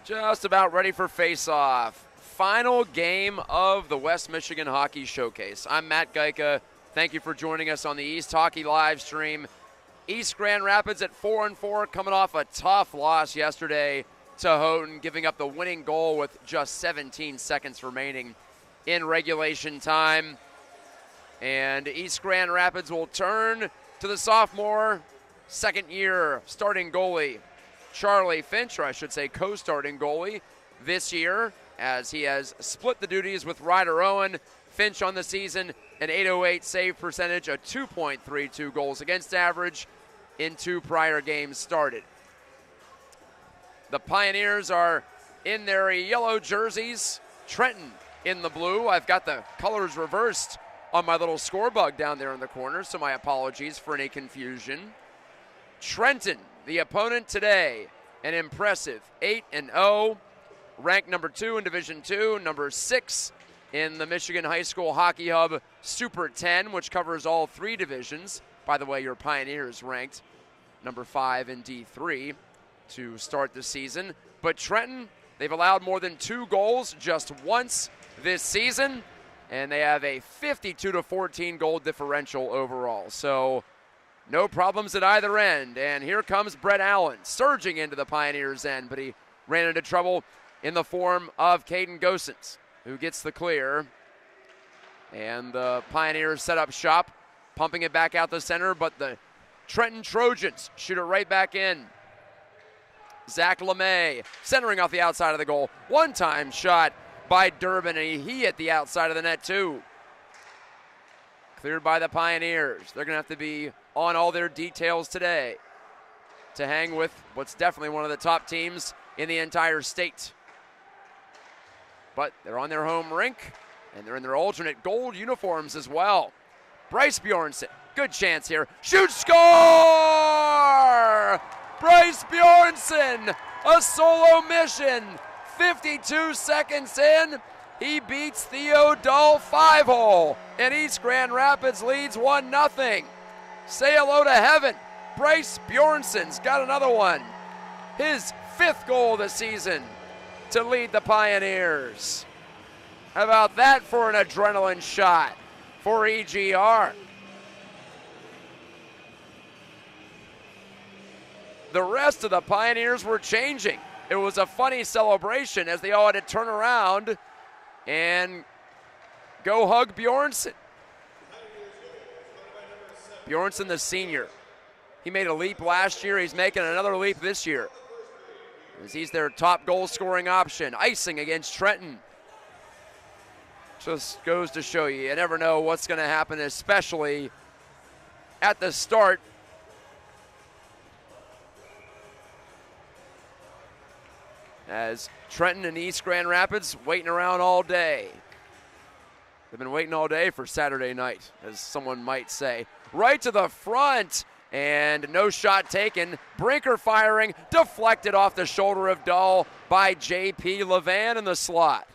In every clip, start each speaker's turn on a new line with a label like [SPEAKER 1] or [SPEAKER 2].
[SPEAKER 1] Just about ready for face-off. Final game of the West Michigan Hockey Showcase. I'm Matt Gajtka. Thank you for joining us on the East Hockey live stream. East Grand Rapids at 4-4, coming off a tough loss yesterday to Houghton, giving up the winning goal with just 17 seconds remaining in regulation time. And East Grand Rapids will turn to the sophomore, second-year starting goalie, Charlie Finch, or I should say co-starting goalie this year, as he has split the duties with Ryder Owen. Finch on the season, an .808 save percentage, a 2.32 goals against average in 2 prior games started. The Pioneers are in their yellow jerseys, Trenton in the blue. I've got the colors reversed on my little score bug down there in the corner, so my apologies for any confusion. Trenton, the opponent today, an impressive 8-0, ranked number 2 in Division II, number 6 in the Michigan High School Hockey Hub Super 10, which covers all 3 divisions. By the way, your Pioneers ranked number 5 in D3 to start the season. But Trenton, they've allowed more than 2 goals just once this season, and they have a 52-14 goal differential overall. So no problems at either end. And here comes Brett Allen surging into the Pioneers' end, but he ran into trouble in the form of Caden Gosens, who gets the clear. And the Pioneers set up shop, pumping it back out the center, but the Trenton Trojans shoot it right back in. Zach LeMay centering off the outside of the goal. One-time shot by Durbin, and he hit the outside of the net too. Cleared by the Pioneers. They're going to have to be on all their details today to hang with what's definitely one of the top teams in the entire state. But they're on their home rink, and they're in their alternate gold uniforms as well. Bryce Bjornson, good chance here. Shoot, score! Bryce Bjornson, a solo mission. 52 seconds in, he beats Theo Dahl 5-hole, and East Grand Rapids leads 1-0. Say hello to heaven. Bryce Bjornson's got another one. His 5th goal of the season to lead the Pioneers. How about that for an adrenaline shot for EGR? The rest of the Pioneers were changing. It was a funny celebration as they all had to turn around and go hug Bjornson. Bjornson, the senior. He made a leap last year. He's making another leap this year, as he's their top goal-scoring option. Icing against Trenton. Just goes to show you never know what's going to happen, especially at the start. As Trenton and East Grand Rapids waiting around all day. They've been waiting all day for Saturday night, as someone might say. Right to the front, and no shot taken. Brinker firing, deflected off the shoulder of Dahl by J.P. Levan in the slot.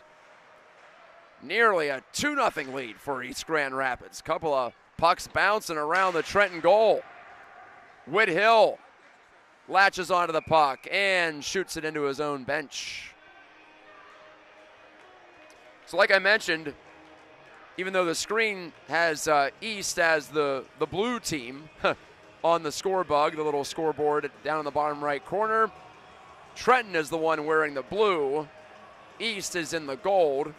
[SPEAKER 1] Nearly a 2-0 lead for East Grand Rapids. Couple of pucks bouncing around the Trenton goal. Whithill latches onto the puck and shoots it into his own bench. So like I mentioned, even though the screen has East as the blue team on the score bug, the little scoreboard down in the bottom right corner, Trenton is the one wearing the blue. East is in the gold.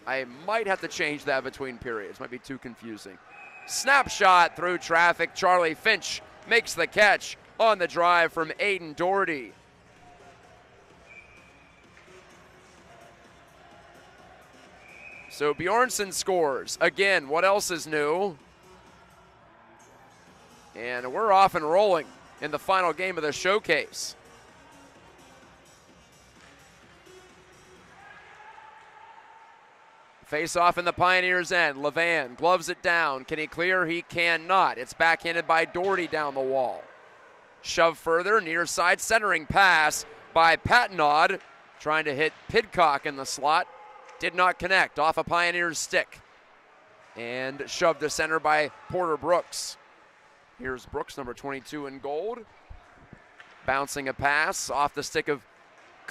[SPEAKER 1] I might have to change that between periods. Might be too confusing. Snapshot through traffic. Charlie Finch makes the catch on the drive from Aiden Doherty. So Bjornson scores. Again, what else is new? And we're off and rolling in the final game of the showcase. Face off in the Pioneers' end. Levan gloves it down. Can he clear? He cannot. It's backhanded by Doherty down the wall. Shove further, near side centering pass by Patnaud, trying to hit Pidcock in the slot. Did not connect, off a Pioneer's stick. And shoved to center by Porter Brooks. Here's Brooks, number 22 in gold. Bouncing a pass off the stick of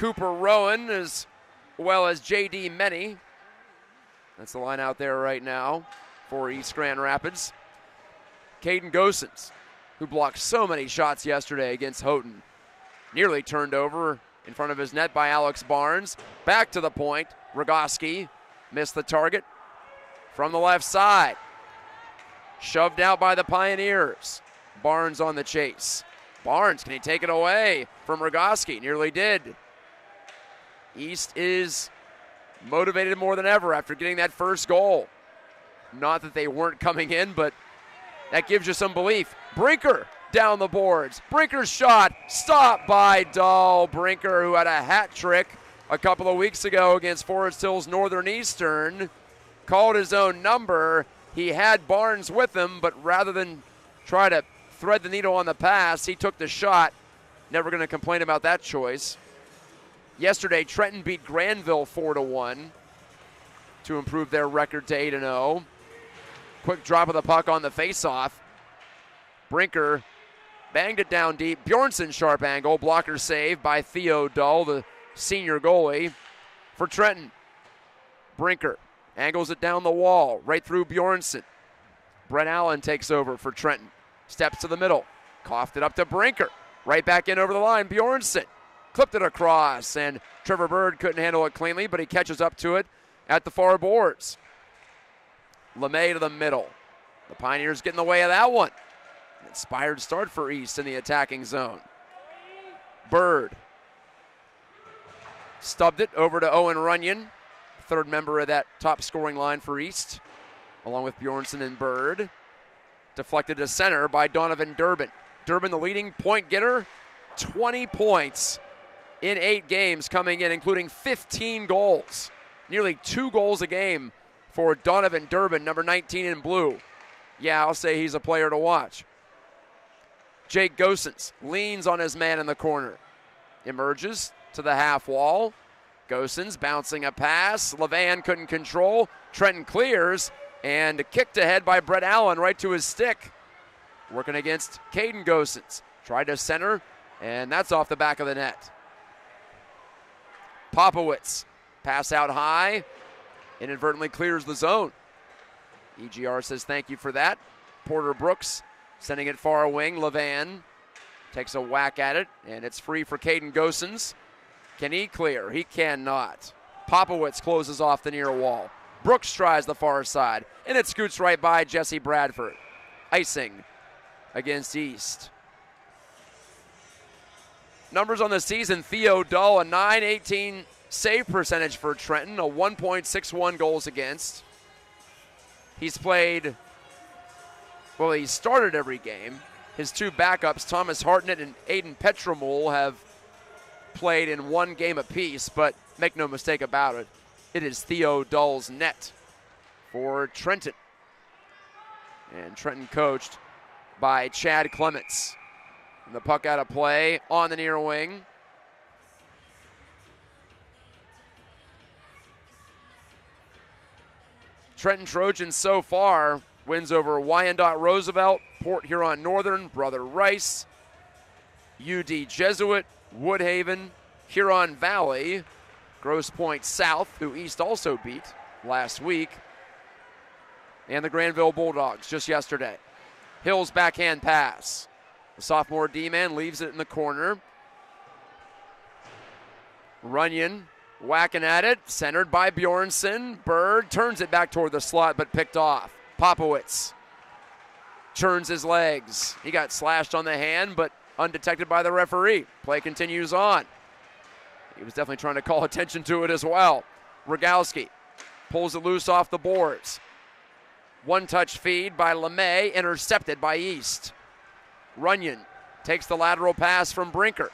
[SPEAKER 1] Cooper Rowan as well as J.D. Menny. That's the line out there right now for East Grand Rapids. Caden Gosens, who blocked so many shots yesterday against Houghton, nearly turned over in front of his net by Alex Barnes. Back to the point. Rogoski missed the target from the left side. Shoved out by the Pioneers. Barnes on the chase. Barnes, can he take it away from Rogoski? Nearly did. East is motivated more than ever after getting that first goal. Not that they weren't coming in, but that gives you some belief. Brinker down the boards. Brinker's shot stopped by Dahl. Brinker, who had a hat trick a couple of weeks ago against Forest Hills Northern Eastern, called his own number. He had Barnes with him, but rather than try to thread the needle on the pass, he took the shot. Never going to complain about that choice. Yesterday, Trenton beat Granville 4-1 to improve their record to 8-0. Quick drop of the puck on the faceoff. Brinker banged it down deep. Bjornsson sharp angle. Blocker save by Theo Dahl, the senior goalie for Trenton. Brinker angles it down the wall, right through Bjornsson. Brett Allen takes over for Trenton. Steps to the middle. Coughed it up to Brinker. Right back in over the line. Bjornsson clipped it across, and Trevor Bird couldn't handle it cleanly, but he catches up to it at the far boards. LeMay to the middle. The Pioneers get in the way of that one. Inspired start for East in the attacking zone. Bird stubbed it over to Owen Runyon, third member of that top scoring line for East, along with Bjornsson and Bird. Deflected to center by Donovan Durbin. Durbin, the leading point getter, 20 points in 8 games coming in, including 15 goals. Nearly 2 goals a game for Donovan Durbin, number 19 in blue. Yeah, I'll say he's a player to watch. Jake Gosens leans on his man in the corner. Emerges to the half wall. Gosens bouncing a pass. Levan couldn't control. Trenton clears and kicked ahead by Brett Allen right to his stick. Working against Caden Gosens. Tried to center, and that's off the back of the net. Popowitz, pass out high, inadvertently clears the zone. EGR says thank you for that. Porter Brooks sending it far wing. Levan takes a whack at it, and it's free for Caden Gosens. Can he clear? He cannot. Popowitz closes off the near wall. Brooks tries the far side, and it scoots right by Jesse Bradford. Icing against East. Numbers on the season, Theo Dahl, a .918 save percentage for Trenton, a 1.61 goals against. He's played, well, he started every game. His 2 backups, Thomas Hartnett and Aiden Petramul, have played in 1 game apiece, but make no mistake about it, it is Theo Dahl's net for Trenton. And Trenton coached by Chad Clements. And the puck out of play on the near wing. Trenton Trojans so far wins over Wyandotte Roosevelt, Port Huron Northern, Brother Rice, UD Jesuit, Woodhaven, Huron Valley, Grosse Pointe South, who East also beat last week, and the Granville Bulldogs just yesterday. Hill's backhand pass. The sophomore D-man leaves it in the corner. Runyon whacking at it, centered by Bjornsson. Bird turns it back toward the slot, but picked off. Popowitz turns his legs. He got slashed on the hand, but undetected by the referee. Play continues on. He was definitely trying to call attention to it as well. Rogowski pulls it loose off the boards. One-touch feed by LeMay, intercepted by East. Runyon takes the lateral pass from Brinker.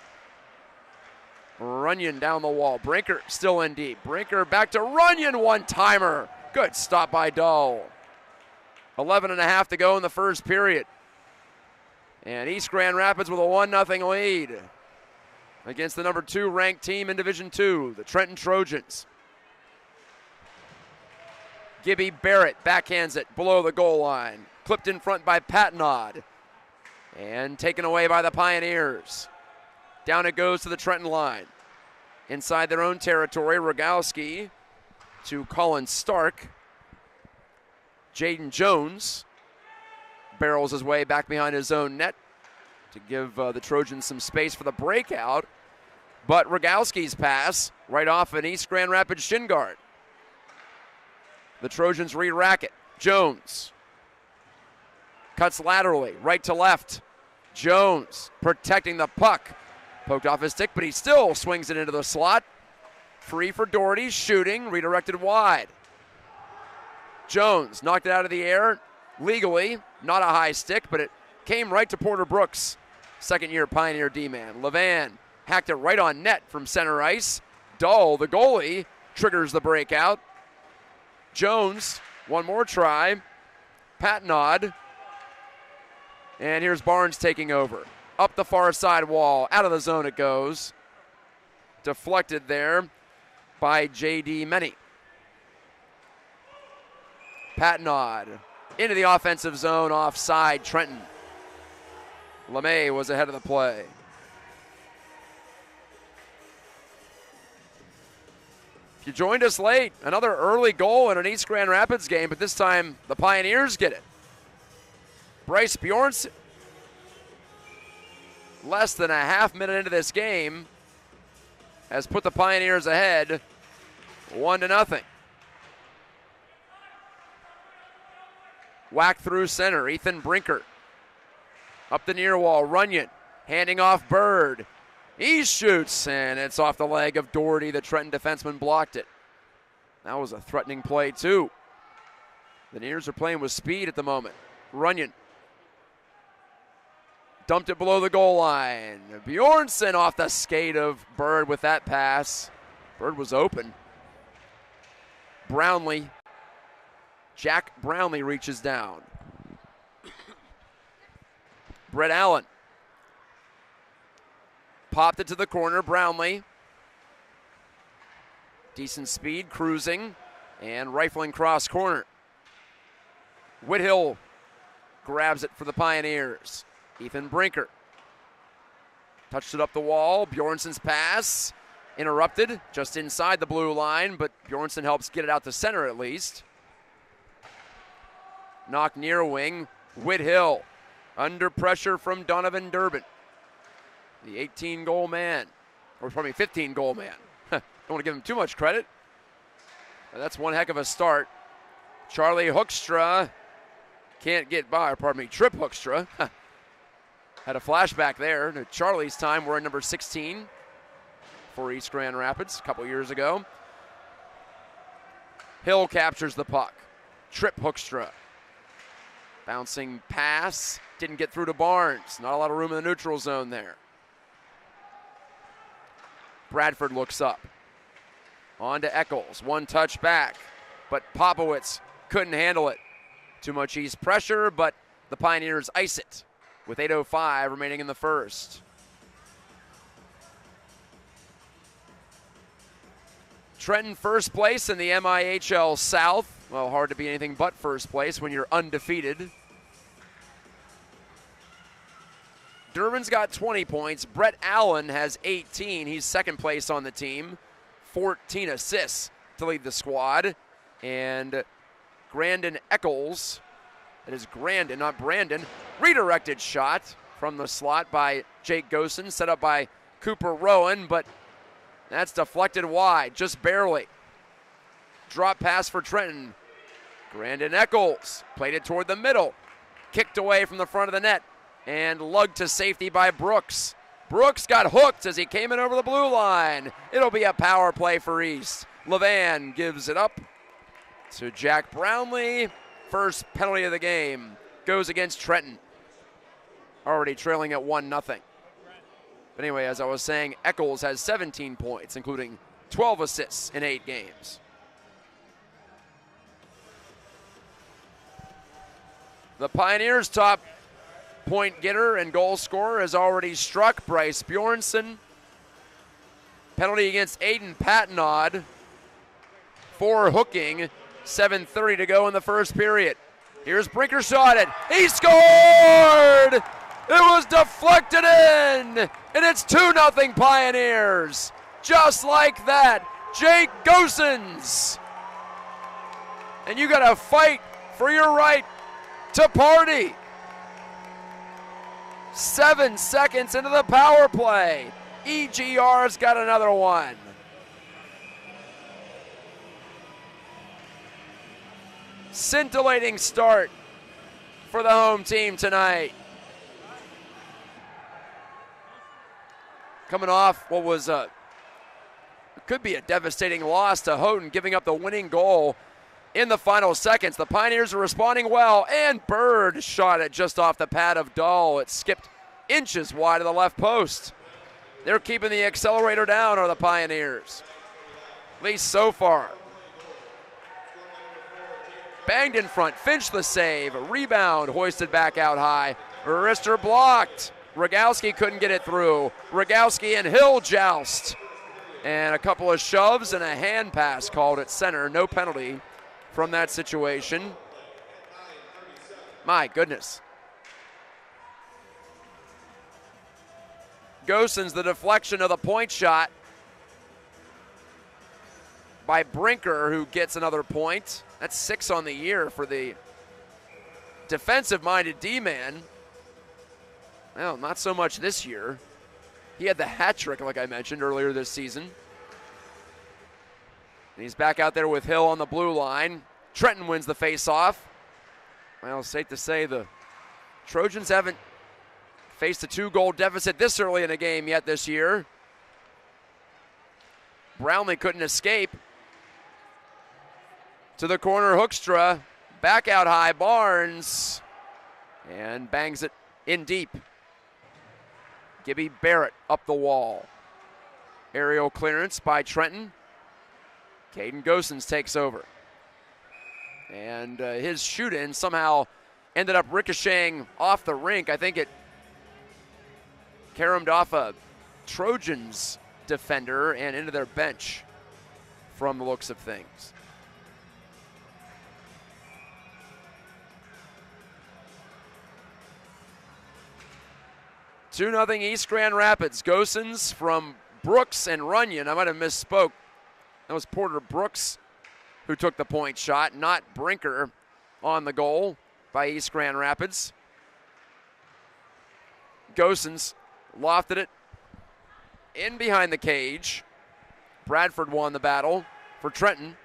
[SPEAKER 1] Runyon down the wall. Brinker still in deep. Brinker back to Runyon, one-timer. Good stop by Dahl. 11.5 to go in the first period. And East Grand Rapids with a 1-0 lead against the number 2 ranked team in Division II, the Trenton Trojans. Gibby Barrett backhands it below the goal line. Clipped in front by Patnod. And taken away by the Pioneers. Down it goes to the Trenton line. inside their own territory. Rogalski to Colin Stark. Jaden Jones barrels his way back behind his own net to give the Trojans some space for the breakout. But Rogalski's pass right off an East Grand Rapids shin guard. The Trojans re-rack it. Jones cuts laterally, right to left. Jones protecting the puck. Poked off his stick, but he still swings it into the slot. Free for Doherty, shooting, redirected wide. Jones knocked it out of the air legally. Not a high stick, but it came right to Porter Brooks, second-year Pioneer D-man. Levan hacked it right on net from center ice. Dull, the goalie, triggers the breakout. Jones, one more try. Patnod. And here's Barnes taking over. Up the far side wall, out of the zone it goes. Deflected there by J.D. Menny. Patnod into the offensive zone, offside, Trenton. LeMay was ahead of the play. If you joined us late, another early goal in an East Grand Rapids game, but this time the Pioneers get it. Bryce Bjornsson, less than a half minute into this game, has put the Pioneers ahead 1-0. Whack through center, Ethan Brinker. Up the near wall, Runyon handing off Bird. He shoots, and it's off the leg of Doherty. The Trenton defenseman blocked it. That was a threatening play, too. The Neers are playing with speed at the moment. Runyon dumped it below the goal line. Bjornsson off the skate of Bird with that pass. Bird was open. Brownlee. Jack Brownlee reaches down. Brett Allen. Popped it to the corner, Brownlee. Decent speed, cruising, and rifling cross corner. Whithill grabs it for the Pioneers. Ethan Brinker. Touched it up the wall. Bjornsson's pass interrupted just inside the blue line, but Bjornsson helps get it out to center at least. Knock near wing. Whithill under pressure from Donovan Durbin. The 18-goal man, or probably 15-goal man. Don't want to give him too much credit. But that's one heck of a start. Charlie Hoekstra can't get by, or pardon me, Trip Hoekstra. Had a flashback there to Charlie's time wearing number 16 for East Grand Rapids a couple years ago. Hill captures the puck. Trip Hoekstra. Bouncing pass, didn't get through to Barnes. Not a lot of room in the neutral zone there. Bradford looks up. On to Eccles, one touch back, but Popowitz couldn't handle it. Too much East pressure, but the Pioneers ice it with 8:05 remaining in the first. Trenton first place in the MIHL South. Well, hard to be anything but first place when you're undefeated. Durbin's got 20 points. Brett Allen has 18. He's second place on the team. 14 assists to lead the squad. And Grandin Eccles, that is Grandin, not Brandon, redirected shot from the slot by Jake Gosen, set up by Cooper Rowan, but that's deflected wide, just barely. Drop pass for Trenton. Grandin Eccles played it toward the middle. Kicked away from the front of the net and lugged to safety by Brooks. Brooks got hooked as he came in over the blue line. It'll be a power play for East. Levan gives it up to Jack Brownlee. First penalty of the game goes against Trenton. Already trailing at 1-0. But anyway, as I was saying, Eccles has 17 points, including 12 assists in 8 games. The Pioneers' top point getter and goal scorer has already struck, Bryce Bjornsson. Penalty against Aiden Patnod for hooking. 7:30 to go in the first period. Here's Brinker shot it. He scored! It was deflected in, and it's 2-0 Pioneers. just like that. Jake Gosens. And you got to fight for your right to party. 7 seconds into the power play. EGR's got another one. Scintillating start for the home team tonight. Coming off what was could be a devastating loss to Houghton, giving up the winning goal in the final seconds. The Pioneers are responding well, and Bird shot it just off the pad of Dull. It skipped inches wide of the left post. They're keeping the accelerator down, are the Pioneers. At least so far. Banged in front, Finch the save, rebound, hoisted back out high. Rister blocked. Rogowski couldn't get it through. Rogowski and Hill joust. And a couple of shoves and a hand pass called at center. No penalty from that situation. My goodness. Gosens, the deflection of the point shot by Brinker, who gets another point. That's 6 on the year for the defensive-minded D-man. Well, not so much this year. He had the hat trick, like I mentioned earlier this season. And he's back out there with Hill on the blue line. Trenton wins the face-off. Well, safe to say the Trojans haven't faced a 2-goal deficit this early in a game yet this year. Brownlee couldn't escape. To the corner, Hoekstra, back out high, Barnes, and bangs it in deep. Gibby Barrett up the wall. Aerial clearance by Trenton. Caden Gosens takes over. And his shoot-in somehow ended up ricocheting off the rink. I think it caromed off a Trojans defender and into their bench from the looks of things. 2-0 East Grand Rapids. Gosens from Brooks and Runyon. I might have misspoke. That was Porter Brooks who took the point shot, not Brinker on the goal by East Grand Rapids. Gosens lofted it in behind the cage. Bradford won the battle for Trenton,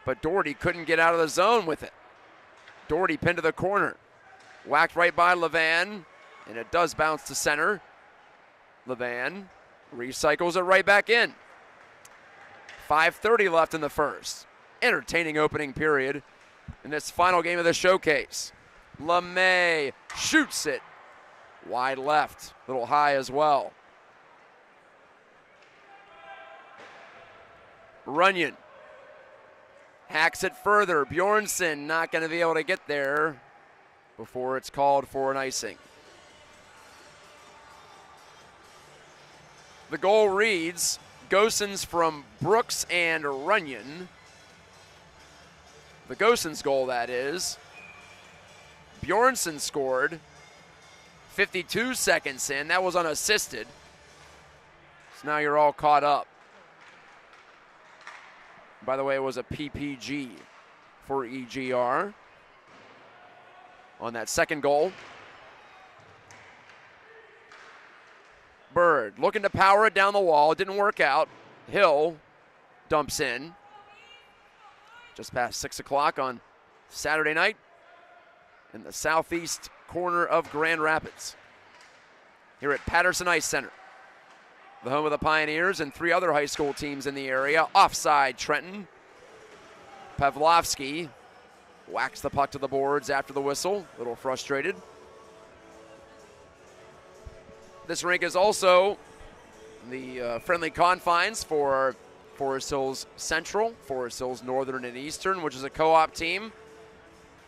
[SPEAKER 1] but Doherty couldn't get out of the zone with it. Doherty pinned to the corner. Whacked right by Levan, and it does bounce to center. Levan recycles it right back in. 5:30 left in the first. Entertaining opening period in this final game of the showcase. LeMay shoots it wide left, a little high as well. Runyon hacks it further. Bjornsson not going to be able to get there before it's called for an icing. The goal reads Gosens from Brooks and Runyon. The Gosens goal, that is. Bjornsson scored 52 seconds in. That was unassisted. So now you're all caught up. By the way, it was a PPG for EGR on that second goal. Bird looking to power it down the wall. It didn't work out. Hill dumps in. Just past 6 o'clock on Saturday night in the southeast corner of Grand Rapids. Here at Patterson Ice Center, the home of the Pioneers and 3 other high school teams in the area. Offside, Trenton. Pavlovsky whacks the puck to the boards after the whistle. A little frustrated. This rink is also the friendly confines for Forest Hills Central, Forest Hills Northern and Eastern, which is a co-op team.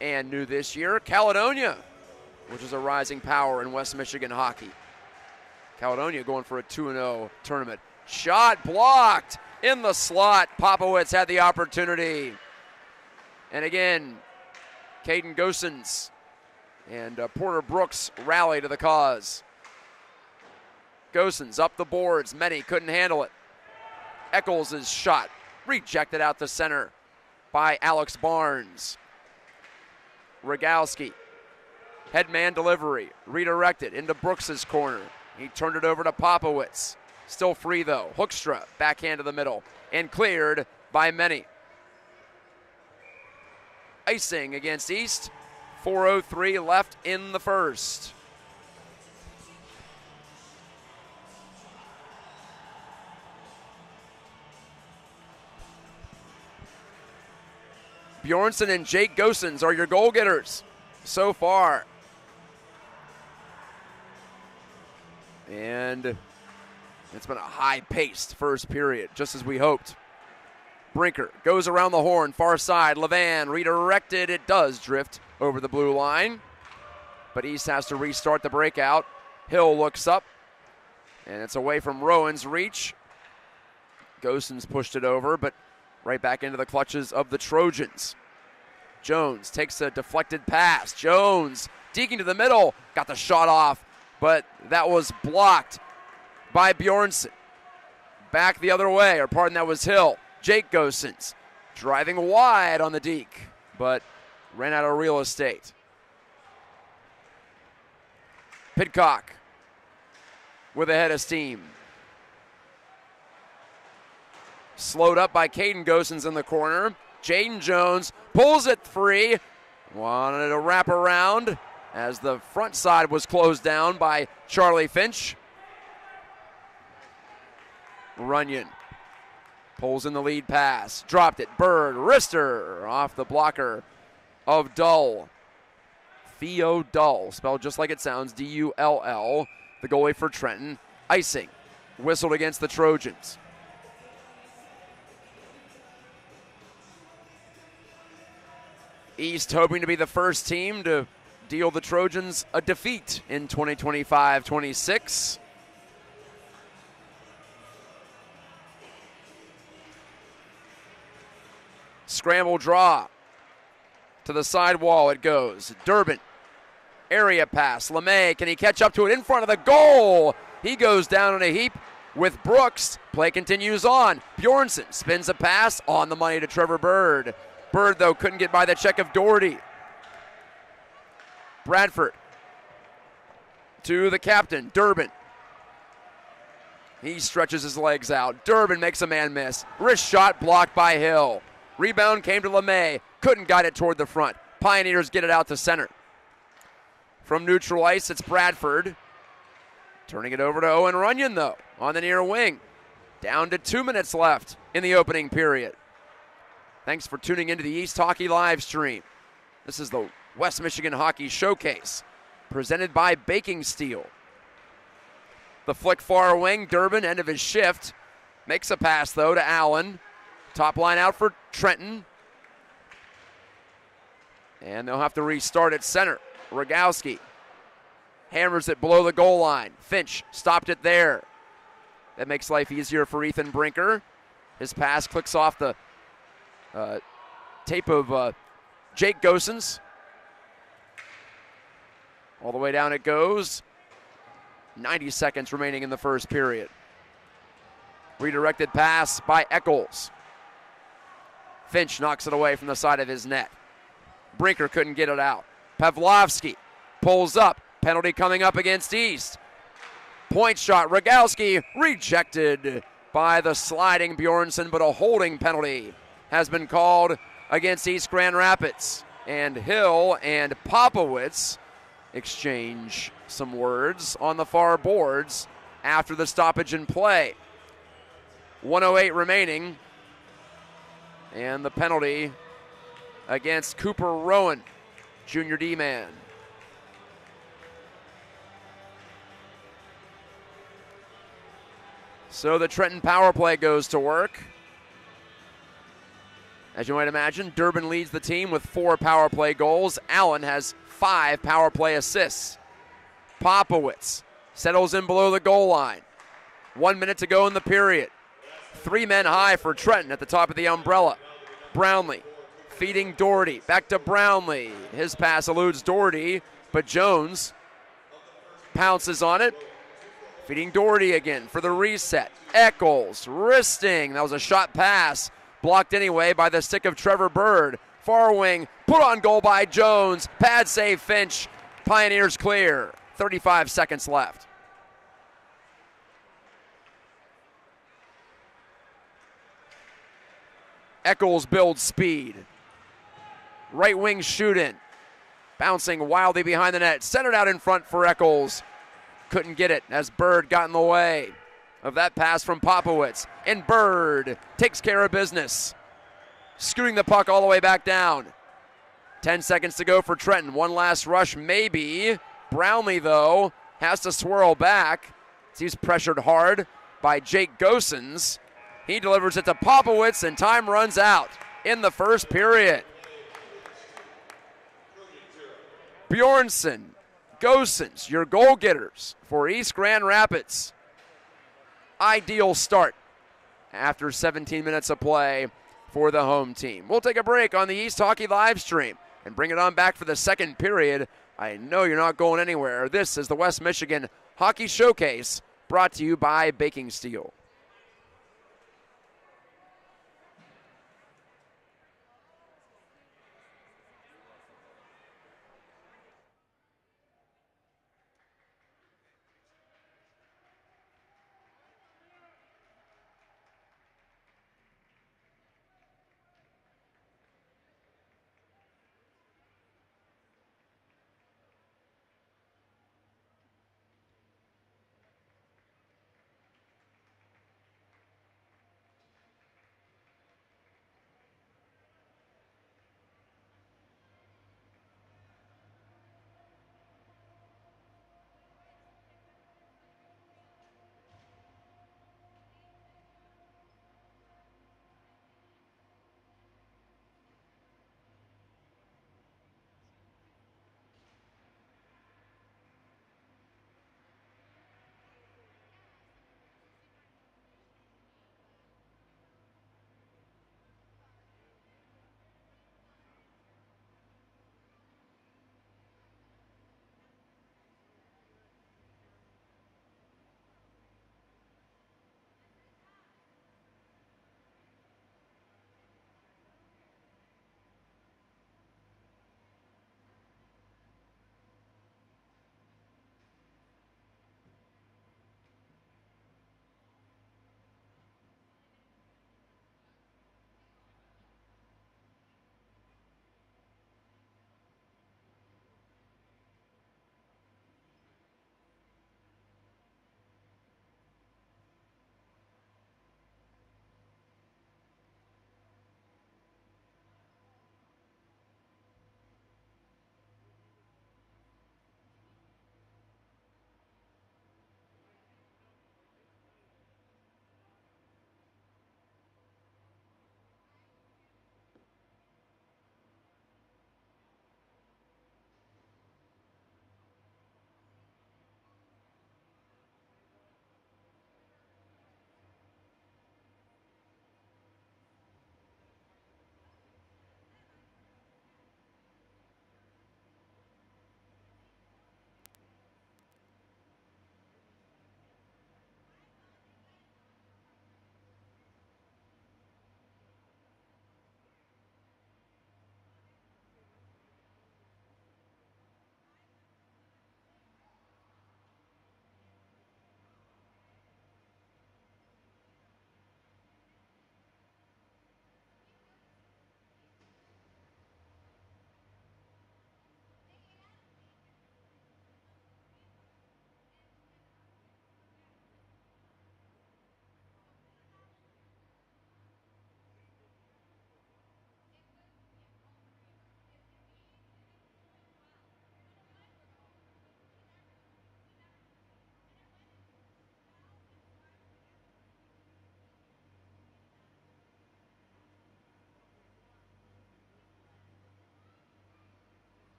[SPEAKER 1] And new this year, Caledonia, which is a rising power in West Michigan hockey. Caledonia going for a 2-0 tournament. Shot blocked in the slot. Popowitz had the opportunity. And again, Caden Gosens and Porter Brooks rally to the cause. Gosens up the boards. Many couldn't handle it. Eccles' shot rejected out the center by Alex Barnes. Rogalski, headman delivery, redirected into Brooks's corner. He turned it over to Popowitz. Still free though. Hoekstra, backhand to the middle, and cleared by Many. Icing against East. 4:03 left in the first. Bjornsson and Jake Gosens are your goal getters so far. And it's been a high-paced first period, just as we hoped. Brinker goes around the horn, far side. Levan redirected. It does drift over the blue line, but East has to restart the breakout. Hill looks up, and it's away from Rowan's reach. Gosens pushed it over, but right back into the clutches of the Trojans. Jones takes a deflected pass. Jones deking to the middle, got the shot off, but that was blocked by Bjornsson. Back the other way, or pardon, that was Hill. Jake Gosens driving wide on the deke, but ran out of real estate. Pidcock with a head of steam. Slowed up by Caden Gosens in the corner. Jaden Jones pulls it free. Wanted to wrap around as the front side was closed down by Charlie Finch. Runyon pulls in the lead pass. Dropped it. Bird, wrister off the blocker of Dull. Theo Dull, spelled just like it sounds, D-U-L-L, the goalie for Trenton. Icing, whistled against the Trojans. East hoping to be the first team to deal the Trojans a defeat in 2025-26. Scramble draw. To the sidewall it goes. Durbin. Area pass. LeMay, can he catch up to it in front of the goal? He goes down in a heap with Brooks. Play continues on. Bjornsson spins a pass on the money to Trevor Bird. Bird, though, couldn't get by the check of Doherty. Bradford to the captain, Durbin. He stretches his legs out. Durbin makes a man miss. Wrist shot blocked by Hill. Rebound came to LeMay. Couldn't guide it toward the front. Pioneers get it out to center. From neutral ice, it's Bradford. Turning it over to Owen Runyon, though, on the near wing. Down to 2 minutes left in the opening period. Thanks for tuning into the East Hockey live stream. This is the West Michigan Hockey Showcase, presented by Baking Steel. The flick far wing, Durbin, end of his shift. Makes a pass, though, to Allen. Top line out for Trenton. And they'll have to restart at center. Rogalski hammers it below the goal line. Finch stopped it there. That makes life easier for Ethan Brinker. His pass clicks off the tape of Jake Gosens. All the way down it goes. 90 seconds remaining in the first period. Redirected pass by Eccles. Finch knocks it away from the side of his net. Brinker couldn't get it out. Pavlovsky pulls up. Penalty coming up against East. Point shot. Rogalski rejected by the sliding Bjornsson, but a holding penalty has been called against East Grand Rapids. And Hill and Popowitz exchange some words on the far boards after the stoppage in play. 1:08 remaining. And the penalty against Cooper Rowan, junior D-man. So the Trenton power play goes to work. As you might imagine, Durbin leads the team with 4 power play goals. Allen has 5 power play assists. Popowitz settles in below the goal line. 1 minute to go in the period. 3 men high for Trenton at the top of the umbrella. Brownlee feeding Doherty. Back to Brownlee. His pass eludes Doherty, but Jones pounces on it. Feeding Doherty again for the reset. Eccles, wristing. That was a shot pass. Blocked anyway by the stick of Trevor Bird. Far wing, put on goal by Jones. Pad save Finch. Pioneers clear. 35 seconds left. Eccles builds speed. Right wing shooting. Bouncing wildly behind the net. Centered out in front for Eccles. Couldn't get it as Bird got in the way of that pass from Popowitz. And Bird takes care of business. Scooting the puck all the way back down. 10 seconds to go for Trenton. One last rush, maybe. Brownlee, though, has to swirl back. He's pressured hard by Jake Gosens. He delivers it to Popowitz, and time runs out in the first period. Bjornsson, Gosens, your goal getters for East Grand Rapids. Ideal start after 17 minutes of play for the home team. We'll take a break on the East Hockey live stream and bring it on back for the second period. I know you're not going anywhere. This is the West Michigan Hockey Showcase, brought to you by Baking Steel.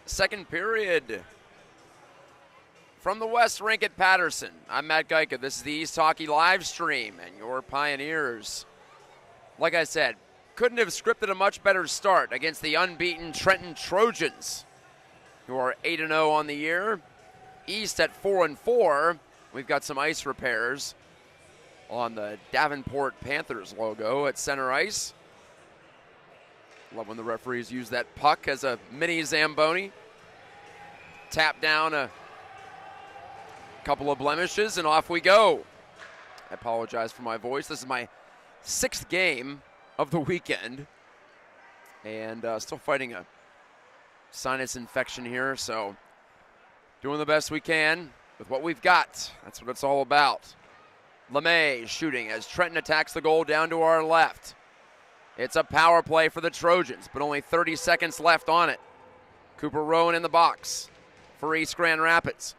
[SPEAKER 1] Second period from the West Rink at Patterson. I'm Matt Gajtka. This is the East Hockey live stream, and your Pioneers, like I said, couldn't have scripted a much better start against the unbeaten Trenton Trojans, who are 8-0 on the year. East at 4-4. We've got some ice repairs on the Davenport Panthers logo at center ice. Love when the referees use that puck as a mini Zamboni. Tap down a couple of blemishes and off we go. I apologize for my voice. This is my 6th game of the weekend, and still fighting a sinus infection here, so doing the best we can with what we've got. That's what it's all about. LeMay shooting as Trenton attacks the goal down to our left. It's a power play for the Trojans, but only 30 seconds left on it. Cooper Rowan in the box for East Grand Rapids.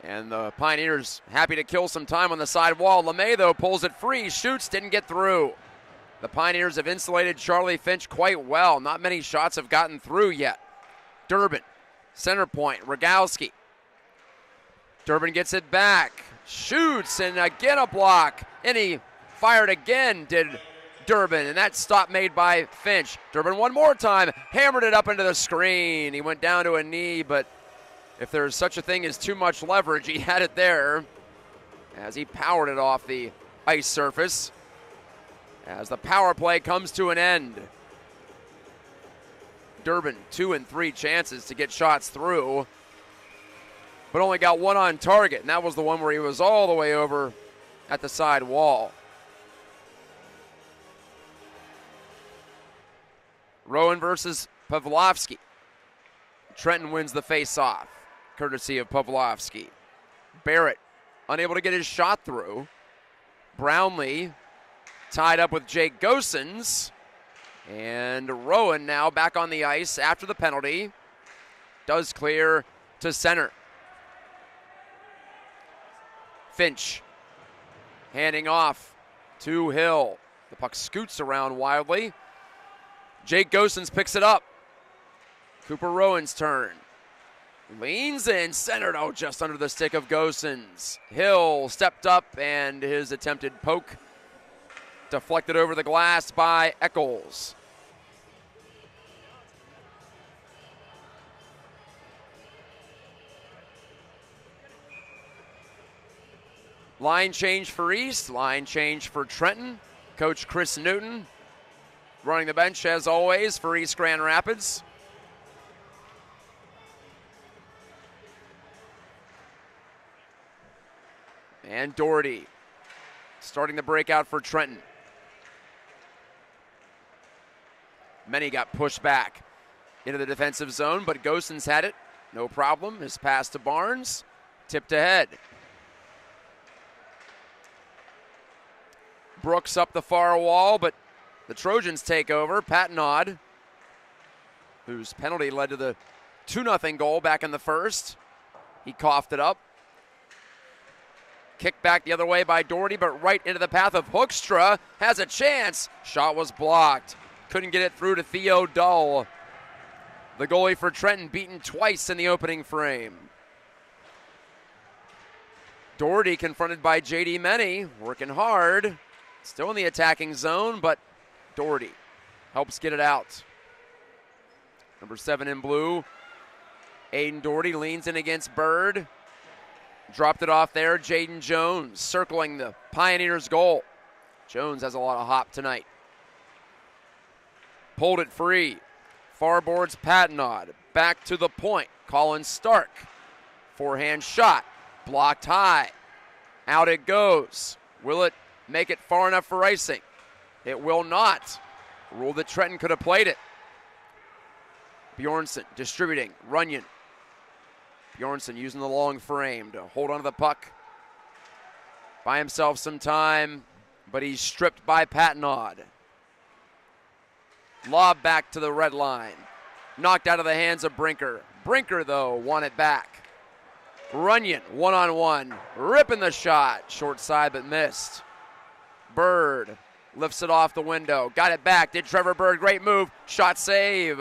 [SPEAKER 1] And the Pioneers happy to kill some time on the side wall. LeMay, though, pulls it free, shoots, didn't get through. The Pioneers have insulated Charlie Finch quite well. Not many shots have gotten through yet. Durbin, center point, Rogowski. Durbin gets it back, shoots, and again a block. And he fired again, did Durbin, and that stop made by Finch. Durbin one more time, hammered it up into the screen. He went down to a knee, but if there's such a thing as too much leverage, he had it there as he powered it off the ice surface as the power play comes to an end. Durbin, 2 and 3 chances to get shots through, but only got one on target, and that was the one where he was all the way over at the side wall. Rowan versus Pavlovsky. Trenton wins the face-off, courtesy of Pavlovsky. Barrett unable to get his shot through. Brownlee tied up with Jake Gosens. And Rowan now back on the ice after the penalty. Does clear to center. Finch handing off to Hill. The puck scoots around wildly. Jake Gosens picks it up. Cooper Rowan's turn. Leans in, centered, just under the stick of Gosens. Hill stepped up, and his attempted poke deflected over the glass by Eccles. Line change for East, line change for Trenton. Coach Chris Newton running the bench as always for East Grand Rapids. And Doherty starting the breakout for Trenton. Many got pushed back into the defensive zone, but Gosens had it. No problem. His pass to Barnes, tipped ahead. Brooks up the far wall, but the Trojans take over. Patnod, whose penalty led to the 2-0 goal back in the first. He coughed it up. Kicked back the other way by Doherty, but right into the path of Hoekstra. Has a chance. Shot was blocked. Couldn't get it through to Theo Dull. The goalie for Trenton beaten twice in the opening frame. Doherty confronted by J.D. Meny, working hard. Still in the attacking zone, but Doherty helps get it out. Number 7 in blue, Aiden Doherty leans in against Bird. Dropped it off there. Jaden Jones circling the Pioneers' goal. Jones has a lot of hop tonight. Pulled it free. Far boards Patnod. Back to the point. Colin Stark. Forehand shot. Blocked high. Out it goes. Will it make it far enough for icing? It will not. Ruled that Trenton could have played it. Bjornsson distributing. Runyon. Bjornsson using the long frame to hold onto the puck. Buy himself some time, but he's stripped by Patnod. Lob back to the red line. Knocked out of the hands of Brinker. Brinker, though, won it back. Runyon, one-on-one, ripping the shot. Short side, but missed. Bird lifts it off the window. Got it back. Did Trevor Bird. Great move. Shot save.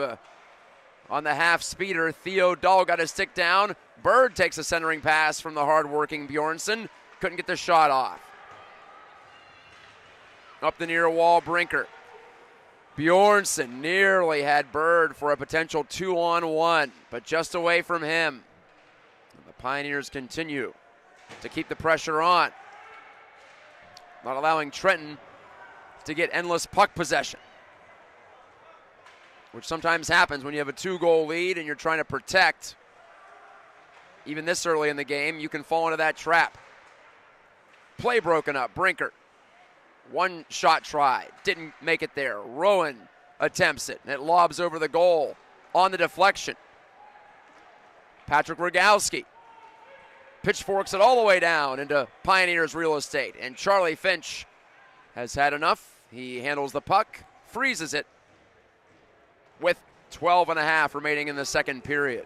[SPEAKER 1] On the half speeder, Theo Dahl got his stick down. Bird takes a centering pass from the hard-working Bjornsson. Couldn't get the shot off. Up the near wall, Brinker. Bjornsson nearly had Bird for a potential 2-on-1, but just away from him. And the Pioneers continue to keep the pressure on, not allowing Trenton to get endless puck possession, which sometimes happens when you have a 2-goal lead and you're trying to protect. Even this early in the game, you can fall into that trap. Play broken up. Brinker. One shot try. Didn't make it there. Rowan attempts it, and it lobs over the goal on the deflection. Patrick Rogowski pitchforks it all the way down into Pioneers real estate, and Charlie Finch has had enough. He handles the puck, freezes it with 12.5 remaining in the second period.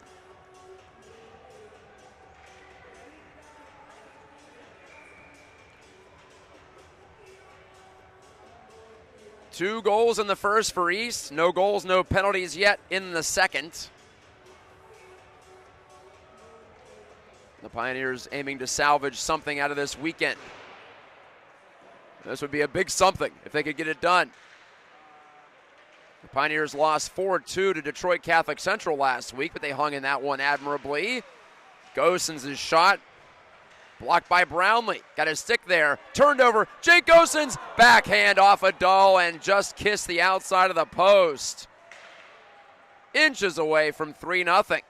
[SPEAKER 1] Two goals in the first for East. No goals, no penalties yet in the second. The Pioneers aiming to salvage something out of this weekend. This would be a big something if they could get it done. The Pioneers lost 4-2 to Detroit Catholic Central last week, but they hung in that one admirably. Gosens' shot blocked by Brownlee. Got his stick there. Turned over. Jake Gosens. Backhand off a Dahl and just kissed the outside of the post. Inches away from 3-0.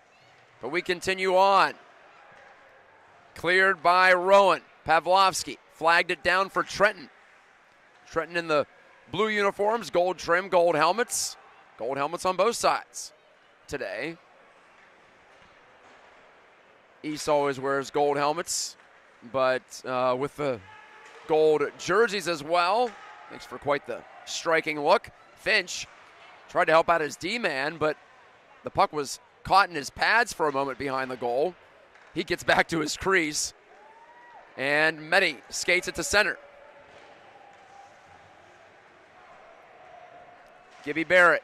[SPEAKER 1] But we continue on. Cleared by Rowan. Pavlovsky flagged it down for Trenton. Trenton in the blue uniforms, gold trim, gold helmets. Gold helmets on both sides today. East always wears gold helmets, but with the gold jerseys as well. Makes for quite the striking look. Finch tried to help out his D-man, but the puck was caught in his pads for a moment behind the goal. He gets back to his crease, and Meddy skates it to center. Gibby Barrett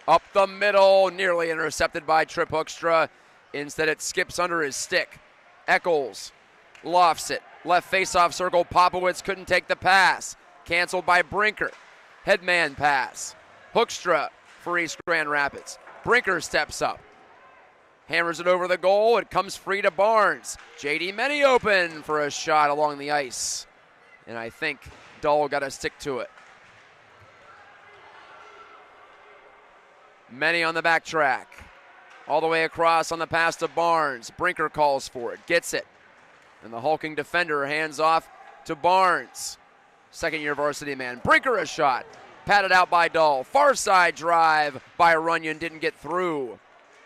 [SPEAKER 1] up the middle, nearly intercepted by Trip Hoekstra. Instead, it skips under his stick. Eccles lofts it. Left faceoff circle. Popowitz couldn't take the pass. Canceled by Brinker. Headman pass. Hoekstra for East Grand Rapids. Brinker steps up. Hammers it over the goal. It comes free to Barnes. J.D. Meddy open for a shot along the ice. And I think Dahl got to stick to it. Meddy on the back track. All the way across on the pass to Barnes. Brinker calls for it. Gets it. And the hulking defender hands off to Barnes. Second-year varsity man. Brinker a shot. Patted out by Dahl. Far side drive by Runyon. Didn't get through.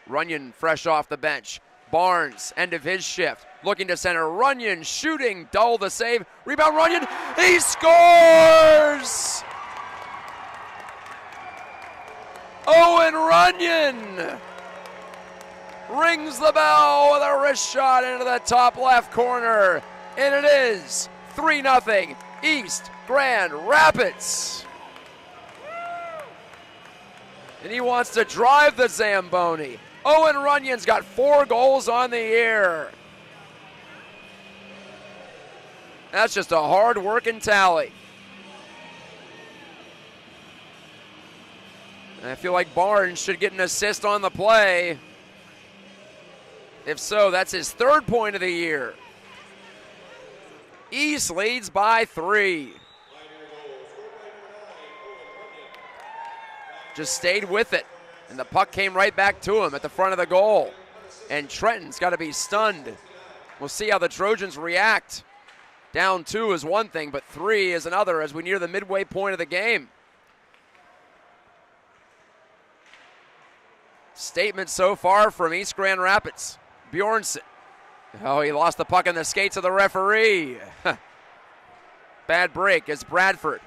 [SPEAKER 1] Runyon fresh off the bench. Barnes, end of his shift. Looking to center. Runyon shooting. Dahl the save. Rebound Runyon. He scores! Owen Runyon rings the bell with a wrist shot into the top left corner. And it is 3-0 East Grand Rapids. And he wants to drive the Zamboni. Owen Runyon's got 4 goals on the year. That's just a hard-working tally. And I feel like Barnes should get an assist on the play. If so, that's his 3rd point of the year. East leads by 3. Just stayed with it. And the puck came right back to him at the front of the goal. And Trenton's got to be stunned. We'll see how the Trojans react. Down 2 is one thing, but 3 is another as we near the midway point of the game. Statement so far from East Grand Rapids. Bjornsson. Oh, he lost the puck in the skates of the referee. Bad break as Bradford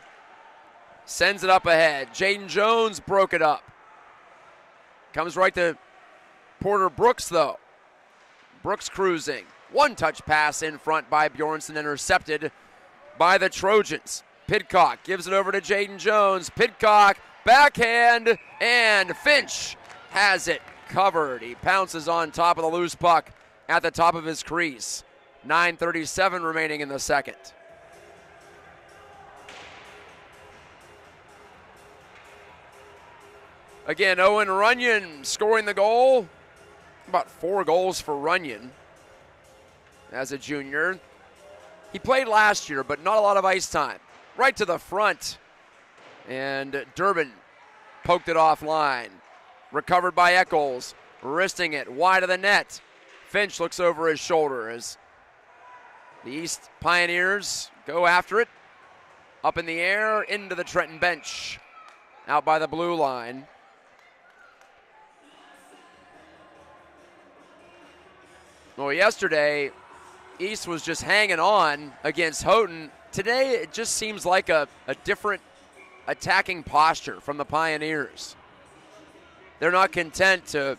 [SPEAKER 1] sends it up ahead. Jaden Jones broke it up. Comes right to Porter Brooks, though. Brooks cruising. One-touch pass in front by Bjornsson, intercepted by the Trojans. Pidcock gives it over to Jaden Jones. Pidcock, backhand, and Finch has it covered. He pounces on top of the loose puck at the top of his crease. 9:37 remaining in the second. Again, Owen Runyon scoring the goal. About 4 goals for Runyon as a junior. He played last year, but not a lot of ice time. Right to the front. And Durbin poked it offline. Recovered by Eccles. Wristing it wide of the net. Finch looks over his shoulder as the East Pioneers go after it. Up in the air, into the Trenton bench. Out by the blue line. Well, yesterday, East was just hanging on against Houghton. Today, it just seems like a different attacking posture from the Pioneers. They're not content to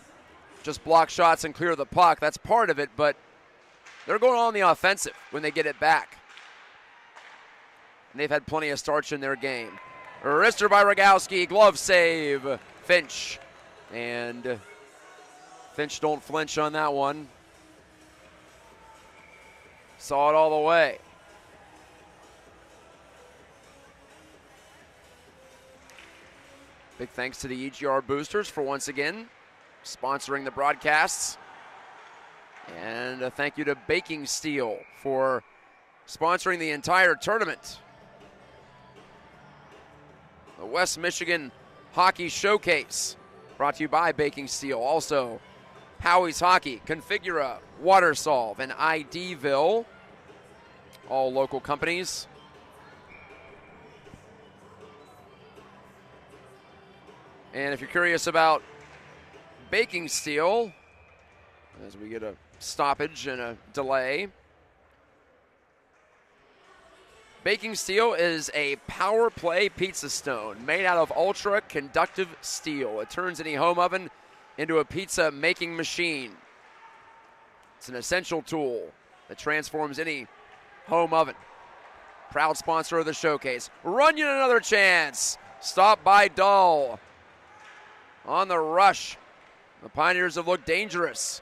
[SPEAKER 1] just block shots and clear the puck. That's part of it, but they're going on the offensive when they get it back. And they've had plenty of starch in their game. Wrister by Rogowski, glove save, Finch. And Finch don't flinch on that one. Saw it all the way. Big thanks to the EGR Boosters for once again sponsoring the broadcasts. And a thank you to Baking Steel for sponsoring the entire tournament. The West Michigan Hockey Showcase brought to you by Baking Steel. Also, Howie's Hockey, Configura, WaterSolve, and IDville, all local companies. And if you're curious about Baking Steel, as we get a stoppage and a delay, Baking Steel is a power play pizza stone made out of ultra conductive steel. It turns any home oven into a pizza making machine. It's an essential tool that transforms any home oven. Proud sponsor of the showcase. Runyon another chance. Stopped by Dull. On the rush. The Pioneers have looked dangerous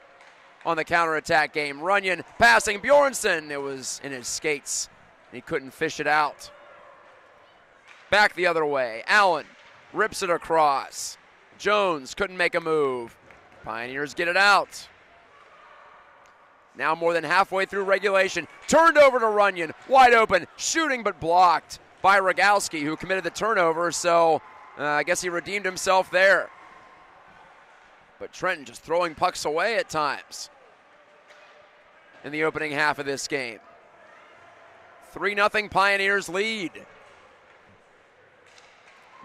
[SPEAKER 1] on the counterattack game. Runyon passing Bjornsson. It was in his skates. He couldn't fish it out. Back the other way. Allen rips it across. Jones couldn't make a move. Pioneers get it out. Now more than halfway through regulation. Turned over to Runyon. Wide open. Shooting but blocked by Rogowski, who committed the turnover. So I guess he redeemed himself there. But Trenton just throwing pucks away at times in the opening half of this game. 3-0 Pioneers lead.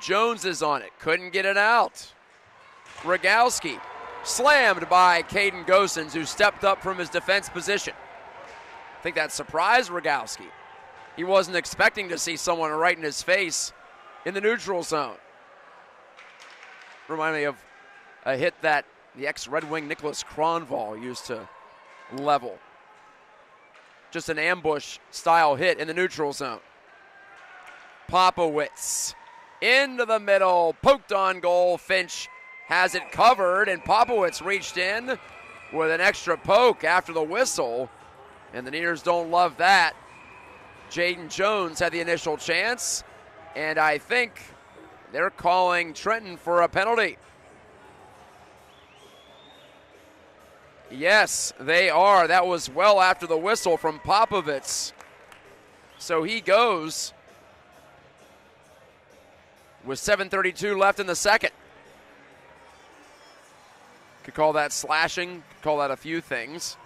[SPEAKER 1] Jones is on it. Couldn't get it out. Rogowski slammed by Caden Gosens, who stepped up from his defense position. I think that surprised Rogowski. He wasn't expecting to see someone right in his face in the neutral zone. Remind me of a hit that the ex-Red Wing Nicholas Kronval used to level. Just an ambush-style hit in the neutral zone. Popowitz into the middle, poked on goal. Finch has it covered, and Popowitz reached in with an extra poke after the whistle, and the Neers don't love that. Jaden Jones had the initial chance, and I think they're calling Trenton for a penalty. Yes, they are. That was well after the whistle from Popowitz. So he goes with 7:32 left in the second. Could call that slashing, could call that a few things.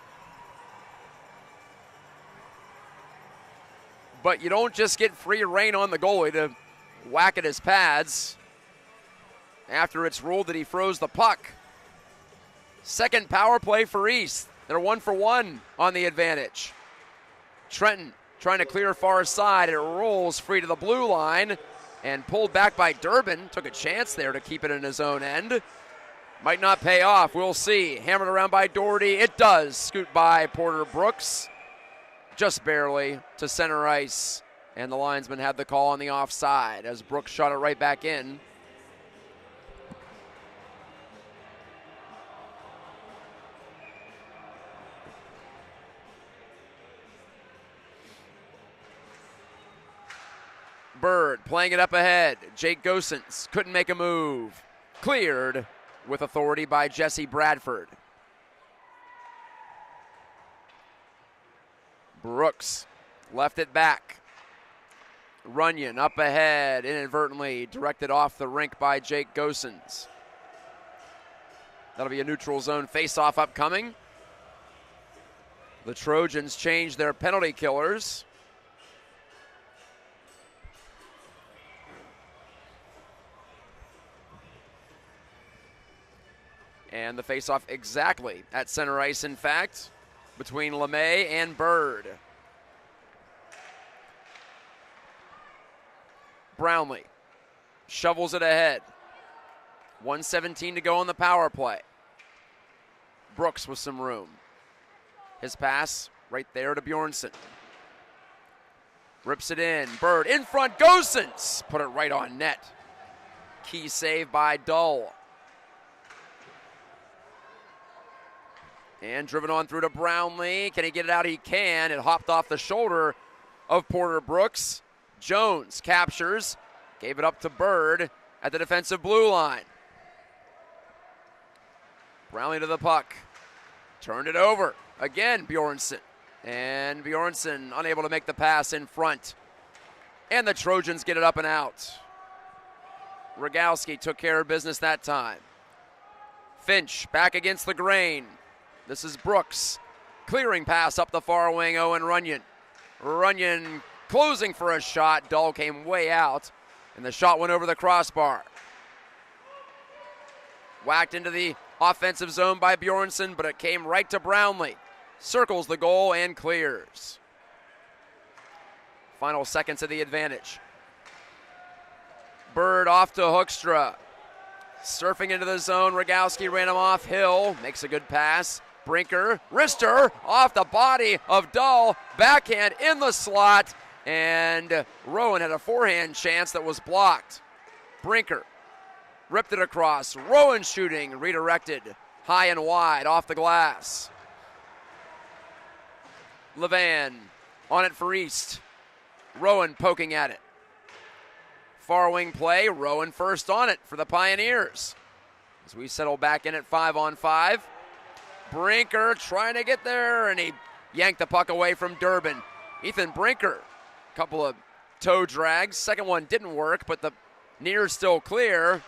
[SPEAKER 1] But you don't just get free rein on the goalie to whack at his pads after it's ruled that he froze the puck. Second power play for East. They're 1-for-1 on the advantage. Trenton trying to clear far side. It rolls free to the blue line and pulled back by Durbin. Took a chance there to keep it in his own end. Might not pay off. We'll see. Hammered around by Doherty. It does. Scoot by Porter Brooks. Just barely to center ice And the linesman had the call on the offside as Brooks shot it right back in. Bird playing it up ahead. Jake Gosens couldn't make a move. Cleared with authority by Jesse Bradford. Brooks left it back. Runyon up ahead, inadvertently directed off the rink by Jake Gosens. That'll be a neutral zone face-off upcoming. The Trojans change their penalty killers. And the face-off exactly at center ice, in fact, between LeMay and Bird. Brownlee shovels it ahead. 1:17 to go on the power play. Brooks with some room. His pass right there to Bjornsson. Rips it in. Bird in front. Gosens put it right on net. Key save by Dull. And driven on through to Brownlee. Can he get it out? He can. It hopped off the shoulder of Porter Brooks. Jones captures, gave it up to Bird at the defensive blue line. Brownlee to the puck. Turned it over. Again, Bjornsson. And Bjornsson unable to make the pass in front. And the Trojans get it up and out. Rogowski took care of business that time. Finch back against the grain. This is Brooks. Clearing pass up the far wing, Owen Runyon. Runyon closing for a shot. Dull came way out, and the shot went over the crossbar. Whacked into the offensive zone by Bjornsson, but it came right to Brownlee. Circles the goal and clears. Final seconds of the advantage. Bird off to Hoekstra. Surfing into the zone, Rogowski ran him off. Hill makes a good pass. Brinker, wrister, off the body of Dull. Backhand in the slot, and Rowan had a forehand chance that was blocked. Brinker ripped it across. Rowan shooting, redirected high and wide off the glass. Levan on it for East. Rowan poking at it. Far wing play, Rowan first on it for the Pioneers. As we settle back in at 5-on-5. Brinker trying to get there, and he yanked the puck away from Durbin. Ethan Brinker, couple of toe drags. Second one didn't work, but the near's still clear.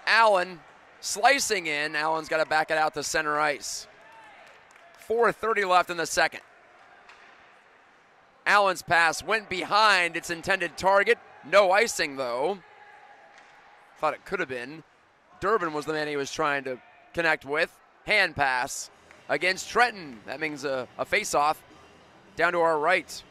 [SPEAKER 1] Allen slicing in. Allen's got to back it out to center ice. 4:30 left in the second. Allen's pass went behind its intended target. No icing, though. Thought it could have been. Durbin was the man he was trying to connect with. Hand pass against Trenton. That means a face-off down to our right.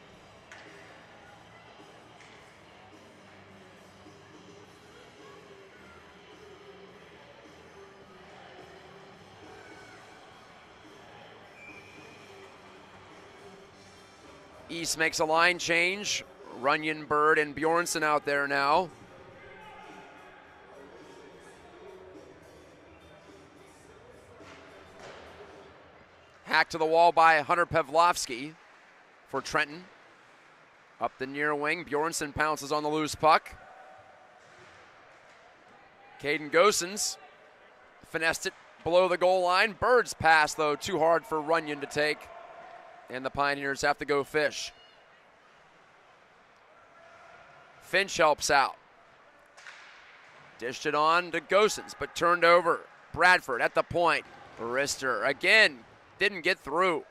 [SPEAKER 1] East makes a line change. Runyon, Bird, and Bjornsson out there now. Hacked to the wall by Hunter Pavlovsky for Trenton. Up the near wing, Bjornsson pounces on the loose puck. Caden Gosens finessed it below the goal line. Bird's pass, though, too hard for Runyon to take. And the Pioneers have to go fish. Finch helps out. Dished it on to Gosens, but turned over. Bradford at the point. Rister again, didn't get through.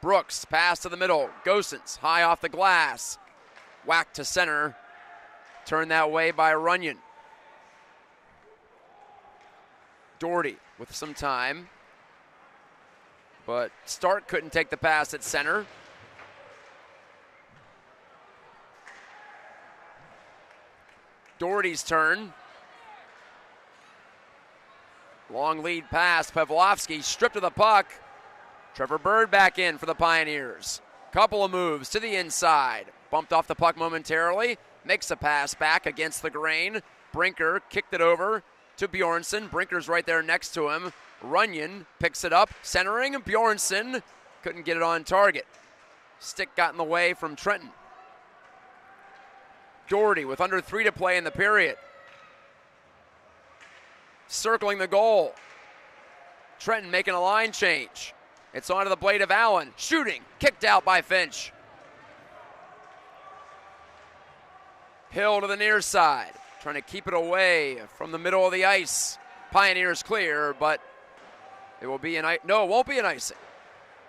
[SPEAKER 1] Brooks, pass to the middle. Gosens, high off the glass. Whack to center. Turned that way by Runyon. Doherty with some time. But Stark couldn't take the pass at center. Doherty's turn. Long lead pass. Pavlovsky stripped of the puck. Trevor Bird back in for the Pioneers. Couple of moves to the inside. Bumped off the puck momentarily. Makes a pass back against the grain. Brinker kicked it over to Bjornsson. Brinker's right there next to him. Runyon picks it up, centering. Bjornsson couldn't get it on target. Stick got in the way from Trenton. Doherty with under 3 to play in the period. Circling the goal. Trenton making a line change. It's onto the blade of Allen. Shooting. Kicked out by Finch. Hill to the near side. Trying to keep it away from the middle of the ice. Pioneers clear, but it will be an no, it won't be an icing.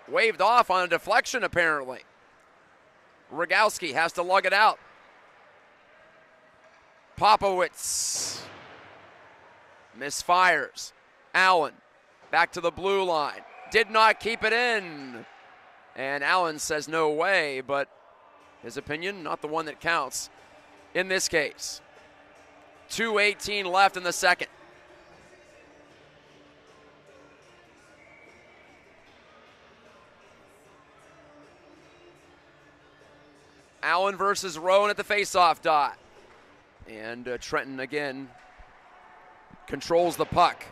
[SPEAKER 1] Waved off on a deflection, apparently. Rogowski has to lug it out. Popowitz misfires. Allen back to the blue line. Did not keep it in. And Allen says no way, but his opinion, not the one that counts in this case. 2:18 left in the second. Allen versus Rowan at the faceoff dot. And Trenton again controls the puck.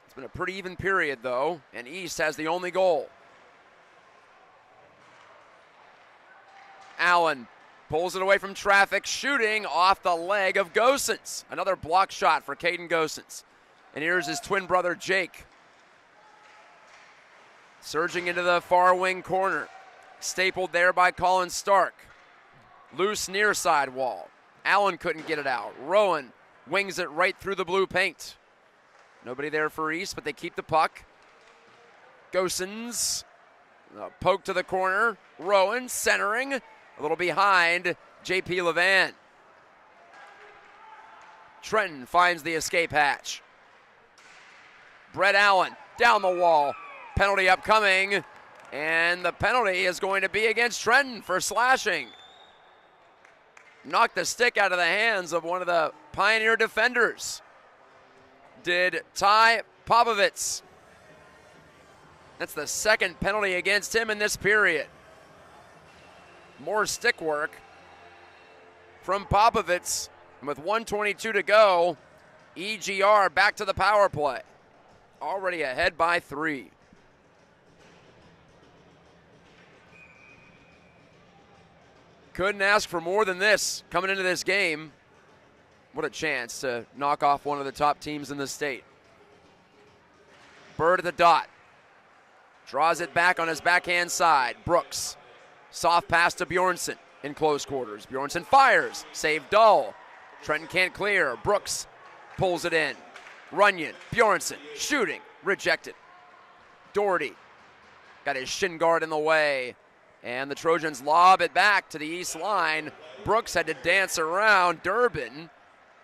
[SPEAKER 1] It's been a pretty even period though, and East has the only goal. Allen pulls it away from traffic, shooting off the leg of Gosens. Another block shot for Caden Gosens. And here's his twin brother Jake. Surging into the far wing corner. Stapled there by Colin Stark. Loose near side wall. Allen couldn't get it out. Rowan wings it right through the blue paint. Nobody there for East, but they keep the puck. Gosens, poke to the corner. Rowan centering, a little behind J.P. Levan. Trenton finds the escape hatch. Brett Allen down the wall. Penalty upcoming. And the penalty is going to be against Trenton for slashing. Knocked the stick out of the hands of one of the Pioneer defenders. Did Ty Popovitz. That's the second penalty against him in this period. More stick work from Popovitz. And with 1:22 to go, EGR back to the power play. Already ahead by 3. Couldn't ask for more than this coming into this game. What a chance to knock off one of the top teams in the state. Bird at the dot. Draws it back on his backhand side. Brooks. Soft pass to Bjornsson in close quarters. Bjornsson fires. Save Dull. Trenton can't clear. Brooks pulls it in. Runyon. Bjornsson shooting. Rejected. Doherty got his shin guard in the way. And the Trojans lob it back to the east line. Brooks had to dance around Durbin,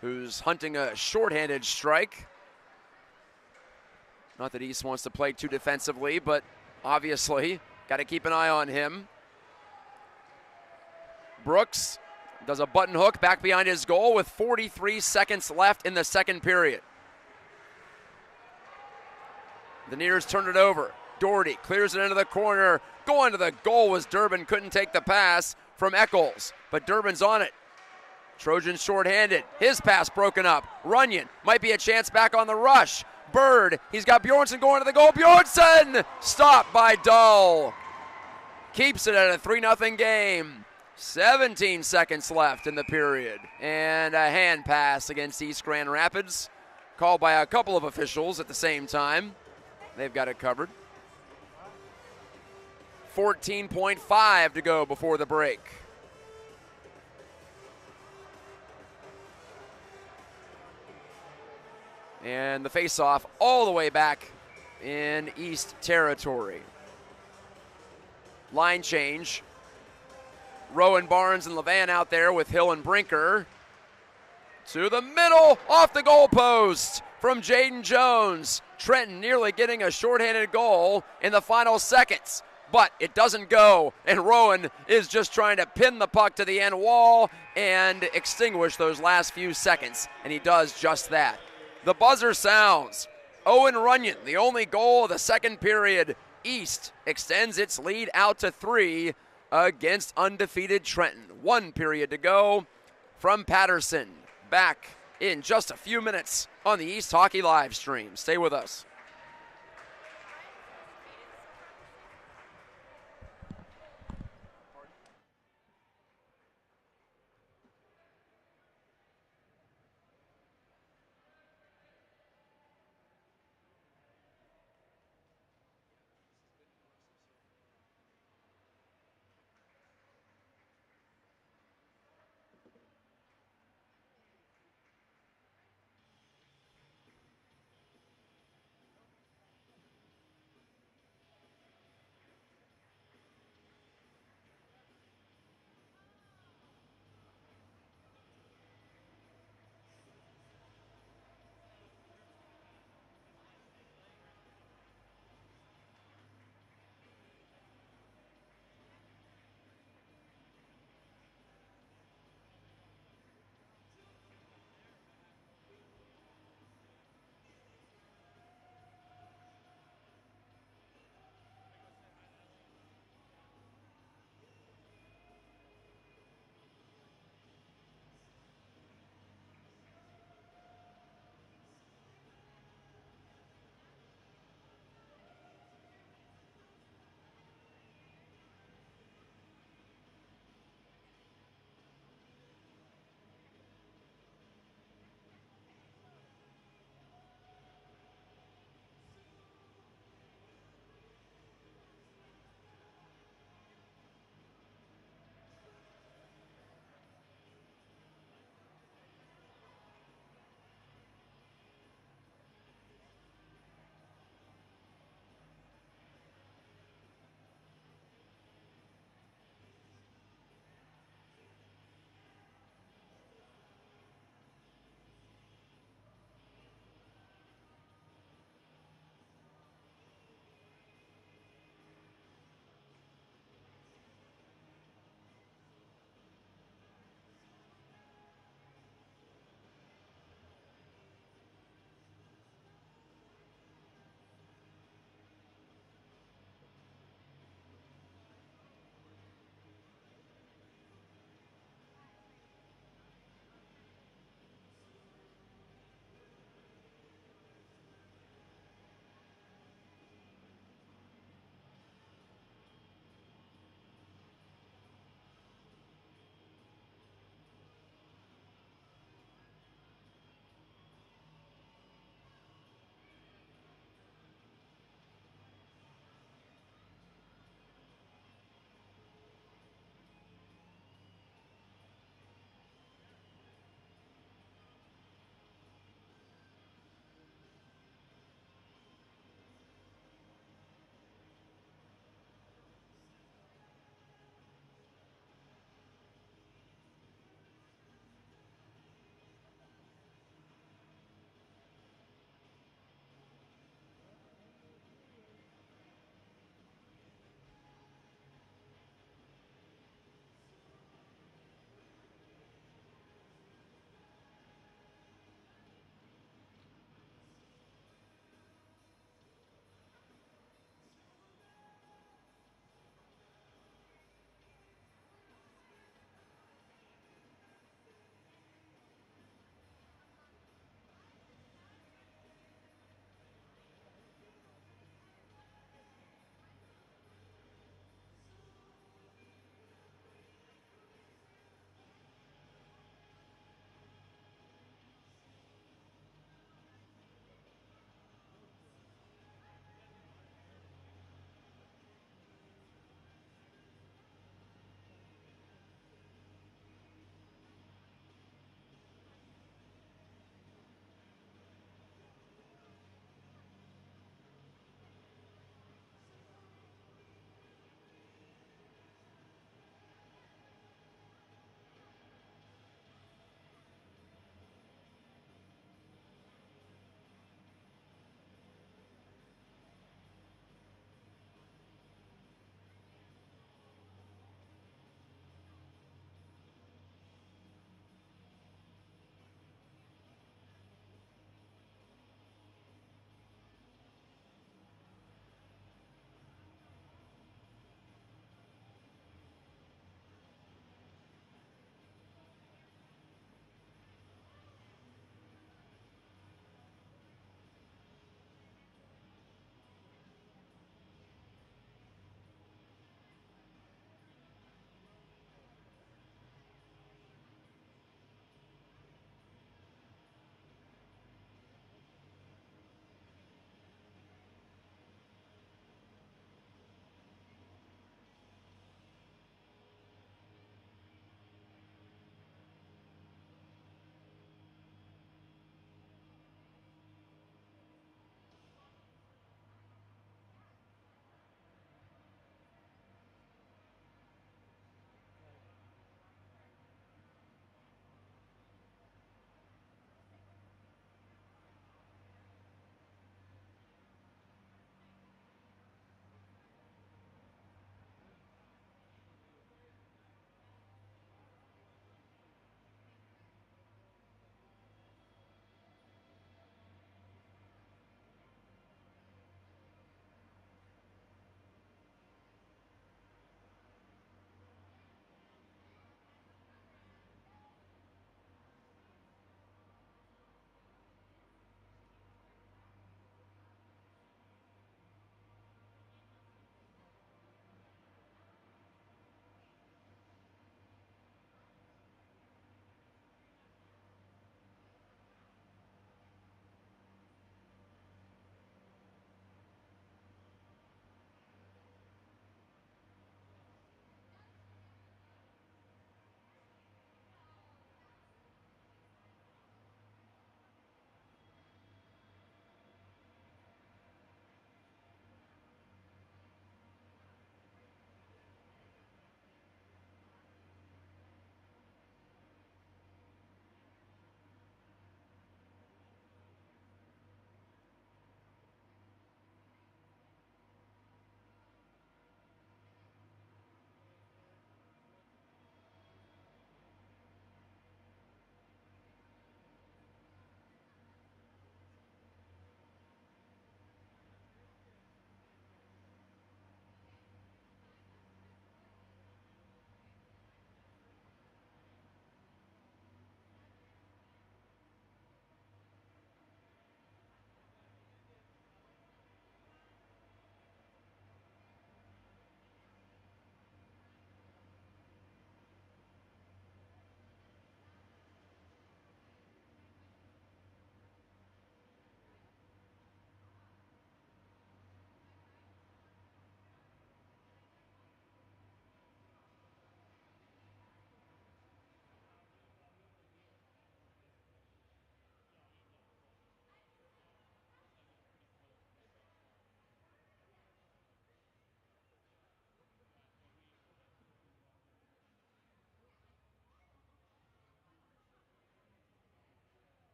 [SPEAKER 1] who's hunting a shorthanded strike. Not that East wants to play too defensively, but obviously got to keep an eye on him. Brooks does a button hook back behind his goal with 43 seconds left in the second period. The Nears turn it over. Doherty clears it into the corner. Going to the goal was Durbin. Couldn't take the pass from Eccles, but Durbin's on it. Trojans shorthanded. His pass broken up. Runyon might be a chance back on the rush. Bird, he's got Bjornsson going to the goal. Bjornsson stopped by Dull. Keeps it at a 3-0 game. 17 seconds left in the period. And a hand pass against East Grand Rapids. Called by a couple of officials at the same time. They've got it covered. 14.5 to go before the break. And the face-off all the way back in East territory. Line change. Rowan, Barnes, and Levan out there with Hill and Brinker. To the middle, off the goalpost from Jaden Jones. Trenton nearly getting a shorthanded goal in the final seconds. But it doesn't go, and Rowan is just trying to pin the puck to the end wall and extinguish those last few seconds, and he does just that. The buzzer sounds. Owen Runyon, the only goal of the second period. East extends its lead out to 3 against undefeated Trenton. 1 period to go from Patterson. Back in just a few minutes on the East Hockey live stream. Stay with us.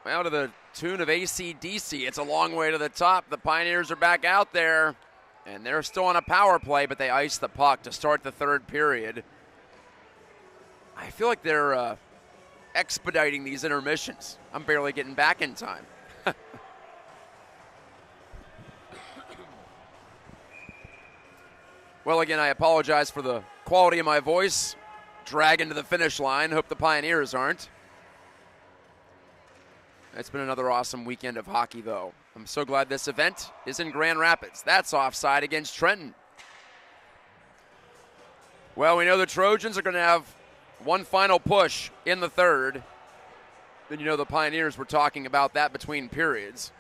[SPEAKER 1] Well, to the tune of AC/DC. It's a long way to the top. The Pioneers are back out there, and they're still on a power play, but they ice the puck to start the third period. I feel like they're expediting these intermissions. I'm barely getting back in time. Well, again, I apologize for the quality of my voice. Dragging to the finish line. Hope the Pioneers aren't. It's been another awesome weekend of hockey, though. I'm so glad this event is in Grand Rapids. That's offside against Trenton. Well, we know the Trojans are going to have one final push in the third. Then you know the Pioneers were talking about that between periods.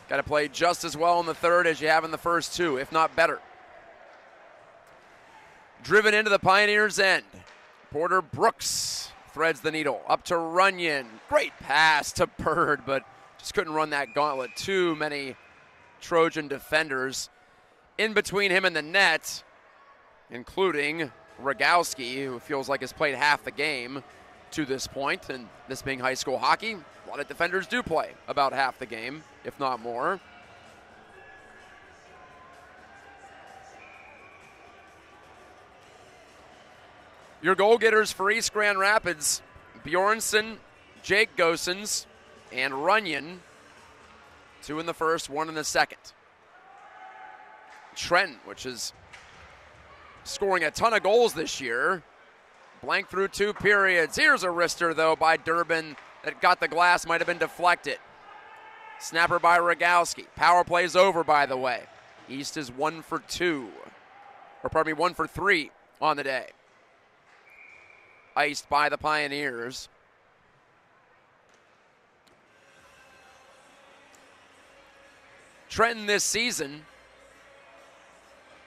[SPEAKER 1] Got to play just as well in the third as you have in the first two, if not better. Driven into the Pioneers' end. Porter Brooks threads the needle up to Runyon. Great pass to Bird, but just couldn't run that gauntlet. Too many Trojan defenders in between him and the net, including Rogowski, who feels like has played half the game to this point. And this being high school hockey, a lot of defenders do play about half the game, if not more. Your goal getters for East Grand Rapids, Bjornsson, Jake Gosens, and Runyon. 2 in the first, 1 in the second. Trenton, which is scoring a ton of goals this year, blank through 2 periods. Here's a wrister, though, by Durbin that got the glass, might have been deflected. Snapper by Rogowski. Power play's over, by the way. East is 1 for 2. Or pardon me, 1 for 3 on the day. Iced by the Pioneers. Trenton this season,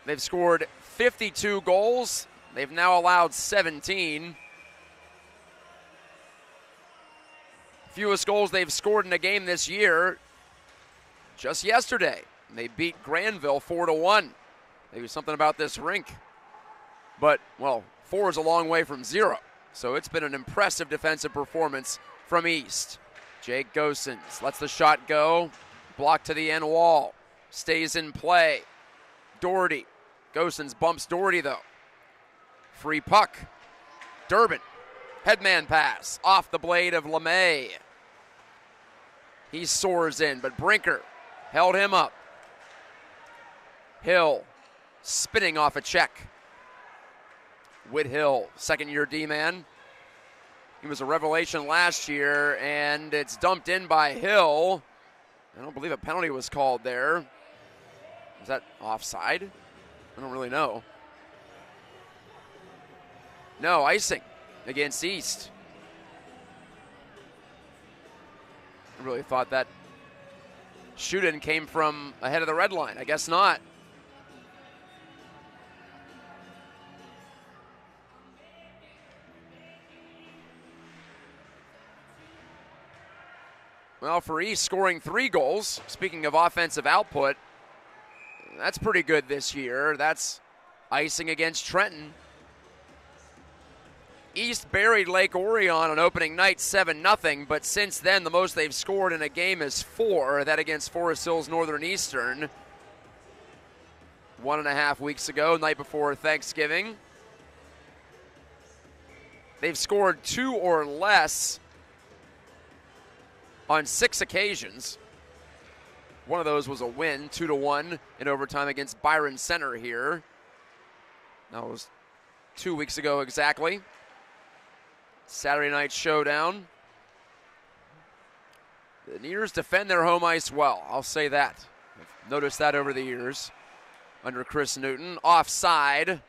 [SPEAKER 1] they've scored 52 goals. They've now allowed 17. Fewest goals they've scored in a game this year just yesterday. They beat Granville 4-1. Maybe something about this rink. But, well, 4 is a long way from 0. So it's been an impressive defensive performance from East. Jake Gosens lets the shot go. Blocked to the end wall. Stays in play. Doherty. Gosens bumps Doherty, though. Free puck. Durbin. Headman pass. Off the blade of LeMay. He soars in, but Brinker held him up. Hill spinning off a check. Whithill, second-year D-man. He was a revelation last year, and it's dumped in by Hill. I don't believe a penalty was called there. Is that offside? I don't really know. No, icing against East. I really thought that shoot-in came from ahead of the red line. I guess not. Well, for East scoring 3 goals, speaking of offensive output, that's pretty good this year. That's icing against Trenton. East buried Lake Orion on opening night 7-0, but since then the most they've scored in a game is 4, that against Forest Hills Northern Eastern 1.5 weeks ago, night before Thanksgiving. They've scored 2 or less on 6 occasions. One of those was a win, 2-1 in overtime against Byron Center here. That was 2 weeks ago exactly. Saturday night showdown. The Neers defend their home ice well, I'll say that. I've noticed that over the years under Chris Newton. Offside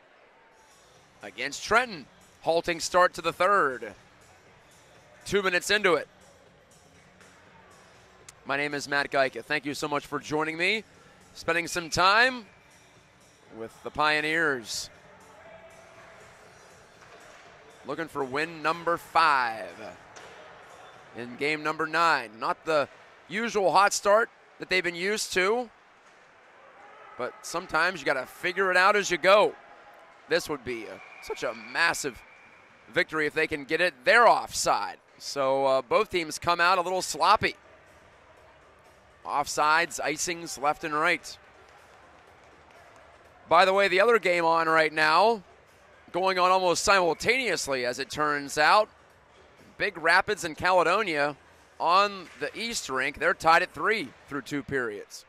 [SPEAKER 1] against Trenton. Halting start to the third. 2 minutes into it. My name is Matt Gajtka. Thank you so much for joining me, spending some time with the Pioneers. Looking for win number 5 in game number 9. Not the usual hot start that they've been used to, but sometimes you got to figure it out as you go. This would be such a massive victory if they can get it. They're offside. So both teams come out a little sloppy. Offsides, icings left and right. By the way, the other game on right now, going on almost simultaneously as it turns out, Big Rapids and Caledonia on the East rink. They're tied at 3 through 2 periods.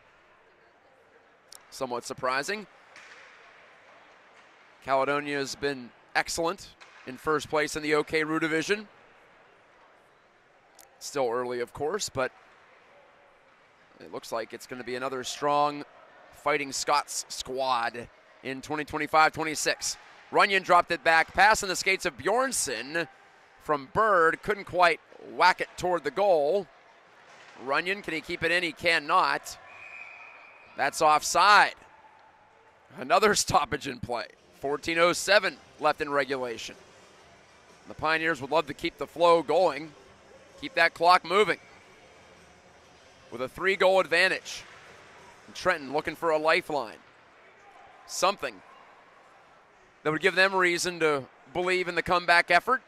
[SPEAKER 1] Somewhat surprising. Caledonia has been excellent in first place in the OK-Roo division. Still early, of course, but it looks like it's going to be another strong Fighting Scots squad in 2025-26. Runyon dropped it back, passing the skates of Bjornsson from Bird. Couldn't quite whack it toward the goal. Runyon, can he keep it in? He cannot. That's offside. Another stoppage in play. 14:07 left in regulation. The Pioneers would love to keep the flow going, keep that clock moving with a 3-goal advantage. And Trenton looking for a lifeline. Something that would give them reason to believe in the comeback effort.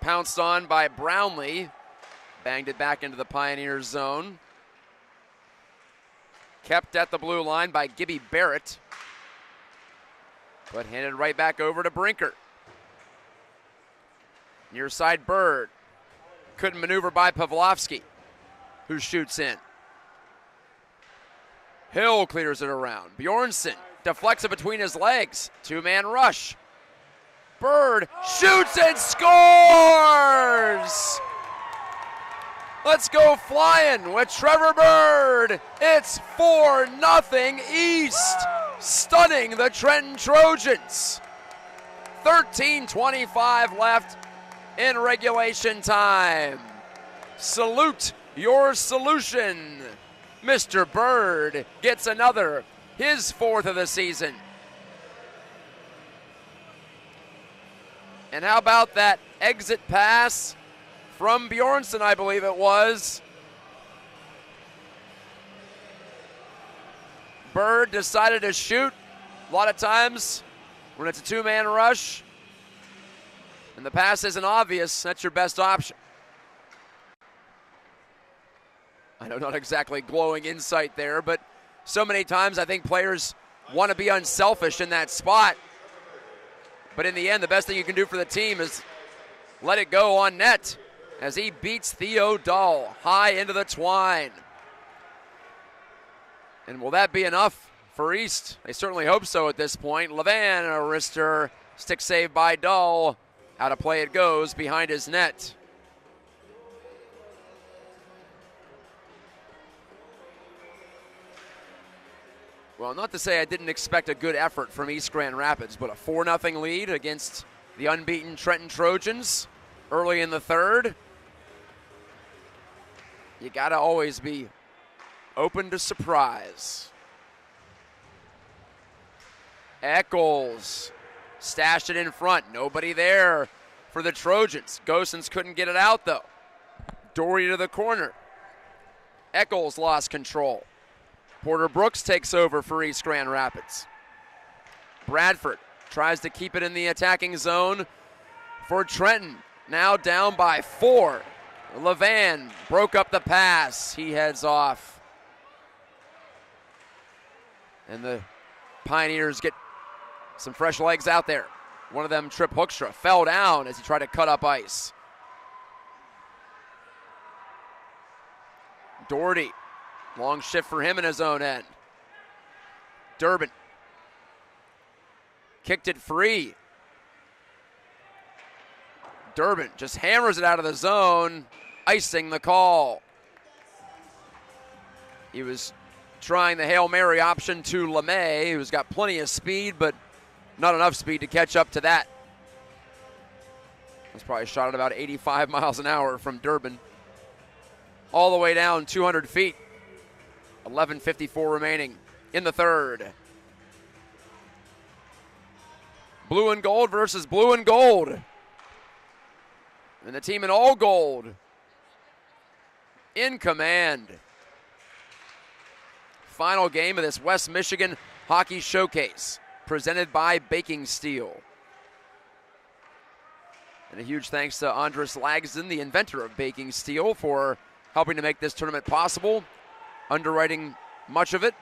[SPEAKER 1] Pounced on by Brownlee. Banged it back into the Pioneers zone. Kept at the blue line by Gibby Barrett. But handed right back over to Brinker. Near side Bird. Couldn't maneuver by Pavlovsky, who shoots in. Hill clears it around. Bjornsson deflects it between his legs. 2-man rush. Bird shoots and scores! Let's go flying with Trevor Bird. It's 4-0 East, stunning the Trenton Trojans. 13:25 left in regulation time. Salute your solution. Mr. Bird gets another, his 4th of the season. And how about that exit pass from Bjornsson, I believe it was. Bird decided to shoot. A lot of times when it's a 2-man rush and the pass isn't obvious, that's your best option. I know, not exactly glowing insight there, but so many times I think players want to be unselfish in that spot. But in the end, the best thing you can do for the team is let it go on net as he beats Theo Dahl high into the twine. And will that be enough for East? They certainly hope so at this point. Levan, a wrister, stick save by Dahl. Out of play it goes behind his net. Well, not to say I didn't expect a good effort from East Grand Rapids, but a 4-0 lead against the unbeaten Trenton Trojans early in the third. You got to always be open to surprise. Eccles stashed it in front. Nobody there for the Trojans. Gosens couldn't get it out, though. Dory to the corner. Eccles lost control. Porter Brooks takes over for East Grand Rapids. Bradford tries to keep it in the attacking zone for Trenton. Now down by 4. Levan broke up the pass. He heads off. And the Pioneers get some fresh legs out there. One of them, Trip Hoekstra, fell down as he tried to cut up ice. Doherty. Long shift for him in his own end. Durbin. Kicked it free. Durbin just hammers it out of the zone, icing the call. He was trying the Hail Mary option to LeMay, who's got plenty of speed, but not enough speed to catch up to that. That's probably shot at about 85 miles an hour from Durbin. All the way down 200 feet. 11:54 remaining in the third. Blue and gold versus blue and gold. And the team in all gold in command. Final game of this West Michigan Hockey Showcase. presented by Baking Steel. And a huge thanks to Andres Lagsden, the inventor of Baking Steel, for helping to make this tournament possible, underwriting much of it.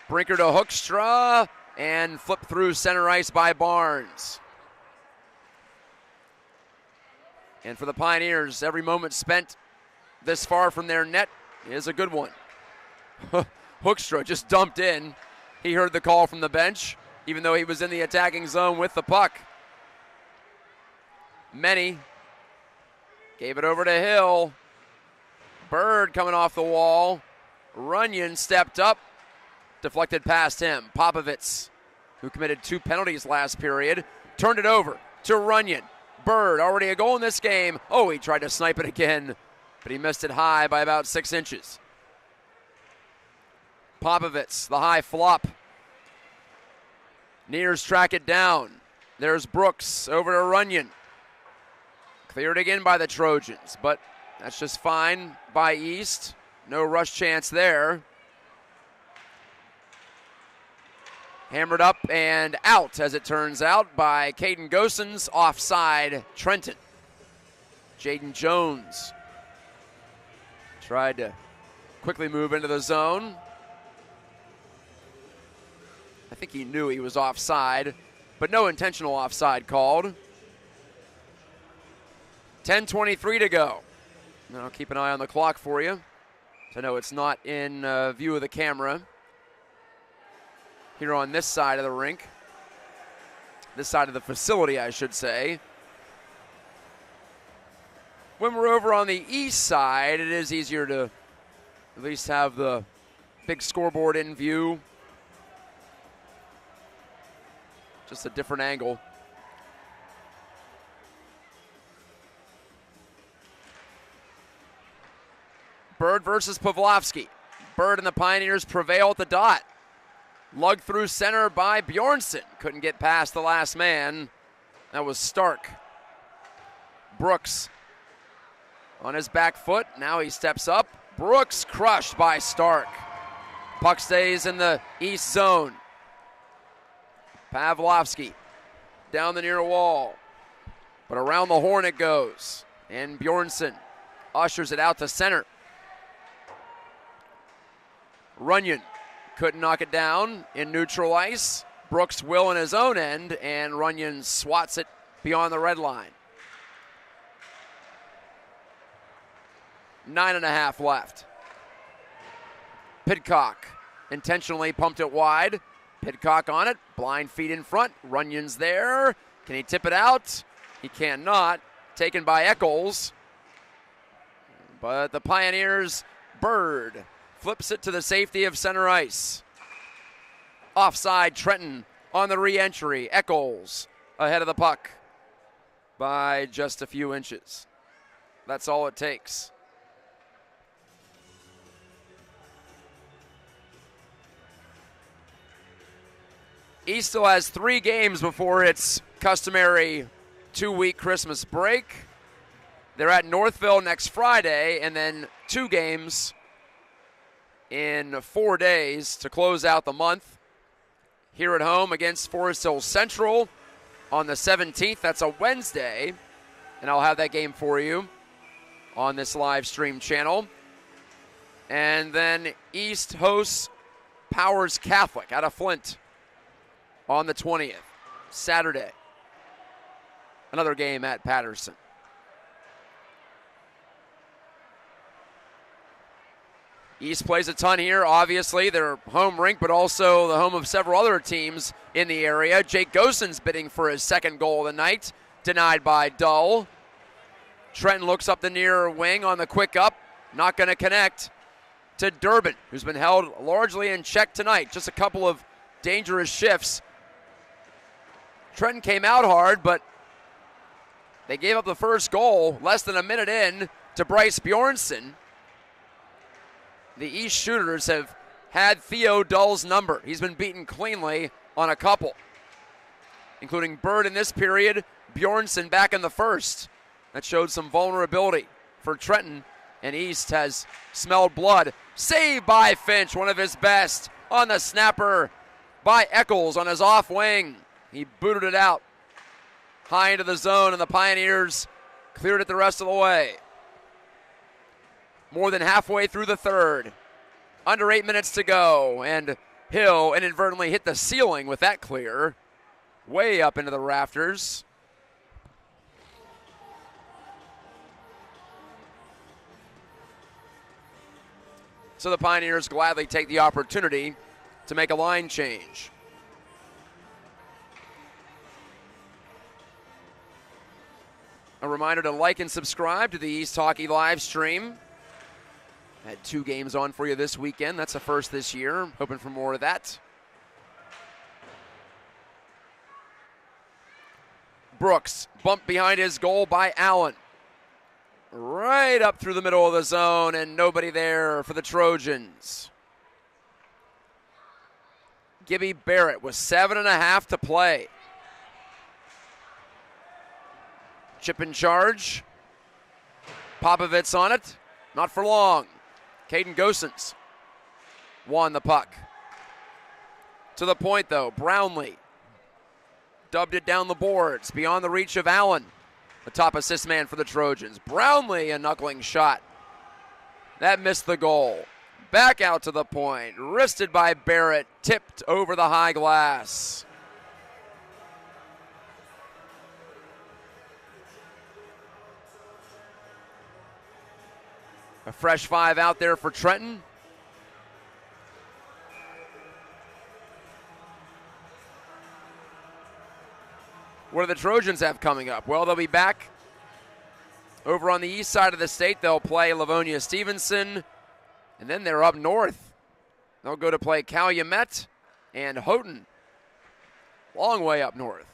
[SPEAKER 1] Brinker to Hoekstra, and flip through center ice by Barnes. And for the Pioneers, every moment spent this far from their net is a good one. Hoekstra just dumped in. He heard the call from the bench, even though he was in the attacking zone with the puck. Many gave it over to Hill. Bird coming off the wall. Runyon stepped up, deflected past him. Popovits, who committed 2 penalties last period, turned it over to Runyon. Bird, already a goal in this game. Oh, he tried to snipe it again, but he missed it high by about 6 inches. Popovits, the high flop. Nears track it down. There's Brooks over to Runyon. Cleared again by the Trojans, but that's just fine by East. No rush chance there. Hammered up and out, as it turns out, by Caden Gosens, offside Trenton. Jaden Jones tried to quickly move into the zone. I think he knew he was offside, but no intentional offside called. 10:23 to go. And I'll keep an eye on the clock for you. So I know it's not in view of the camera. Here on this side of the rink. This side of the facility, I should say. When we're over on the east side, it is easier to at least have the big scoreboard in view. Just a different angle. Bird versus Pavlovsky. Bird and the Pioneers prevail at the dot. Lugged through center by Bjornsson. Couldn't get past the last man. That was Stark. Brooks on his back foot. Now he steps up. Brooks crushed by Stark. Puck stays in the east zone. Pavlovsky down the near wall. But around the horn it goes. And Bjornsson ushers it out to center. Runyon couldn't knock it down in neutral ice. Brooks will in his own end, and Runyon swats it beyond the red line. 9.5 left. Pidcock intentionally pumped it wide. Pidcock on it, blind feet in front. Runyon's there. Can he tip it out? He cannot. Taken by Eccles. But the Pioneers, Bird flips it to the safety of center ice. Offside Trenton on the re-entry. Eccles ahead of the puck by just a few inches. That's all it takes. East still has 3 games before its customary 2-week Christmas break. They're at Northville next Friday, and then 2 games in 4 days to close out the month. Here at home against Forest Hill Central on the 17th. That's a Wednesday, and I'll have that game for you on this live stream channel. And then East hosts Powers Catholic out of Flint on the 20th, Saturday. Another game at Patterson. East plays a ton here, obviously. Their home rink, but also the home of several other teams in the area. Jake Gosens bidding for his second goal of the night, denied by Dull. Trenton looks up the near wing on the quick up, not going to connect to Durbin, who's been held largely in check tonight. Just a couple of dangerous shifts. Trenton came out hard, but they gave up the first goal less than a minute in to Bryce Bjornsson. The East shooters have had Theo Dull's number. He's been beaten cleanly on a couple, including Bird in this period, Bjornsson back in the first. That showed some vulnerability for Trenton, and East has smelled blood. Saved by Finch, one of his best on the snapper by Eccles on his off wing. He booted it out high into the zone, and the Pioneers cleared it the rest of the way. More than halfway through the third. Under 8 minutes to go, and Hill inadvertently hit the ceiling with that clear. Way up into the rafters. So the Pioneers gladly take the opportunity to make a line change. A reminder to like and subscribe to the East Hockey live stream. Had 2 games on for you this weekend. That's a first this year. Hoping for more of that. Brooks bumped behind his goal by Allen. Right up through the middle of the zone, and nobody there for the Trojans. Gibby Barrett with 7.5 to play. Chip in charge. Popovitz on it. Not for long. Caden Gosens won the puck. To the point, though. Brownlee dubbed it down the boards, beyond the reach of Allen, the top assist man for the Trojans. Brownlee, a knuckling shot. That missed the goal. Back out to the point. Wristed by Barrett. Tipped over the high glass. A fresh 5 out there for Trenton. What do the Trojans have coming up? Well, they'll be back over on the east side of the state. They'll play Livonia Stevenson, and then they're up north. They'll go to play Calumet and Houghton. Long way up north.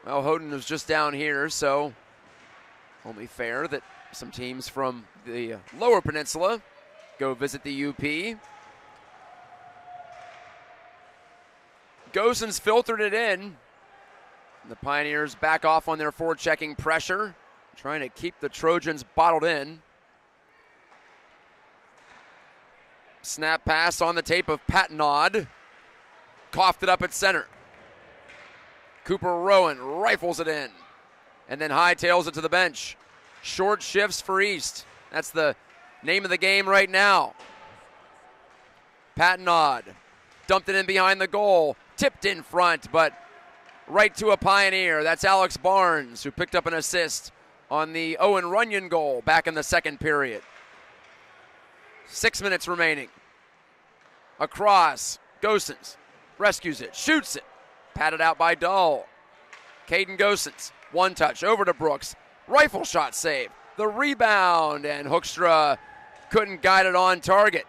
[SPEAKER 1] Well, Houghton is just down here, so only fair that some teams from the lower peninsula go visit the UP. Gosens filtered it in. The Pioneers back off on their forechecking pressure, trying to keep the Trojans bottled in. Snap pass on the tape of Patnod. Coughed it up at center. Cooper Rowan rifles it in, and then hightails it to the bench. Short shifts for East. That's the name of the game right now. Patnod dumped it in behind the goal. Tipped in front, but right to a Pioneer. That's Alex Barnes, who picked up an assist on the Owen Runyon goal back in the second period. 6 minutes remaining. Across. Gosens rescues it, shoots it. Patted out by Dull. Caden Gosens, one touch over to Brooks. Rifle shot save. The rebound, and Hoekstra couldn't guide it on target.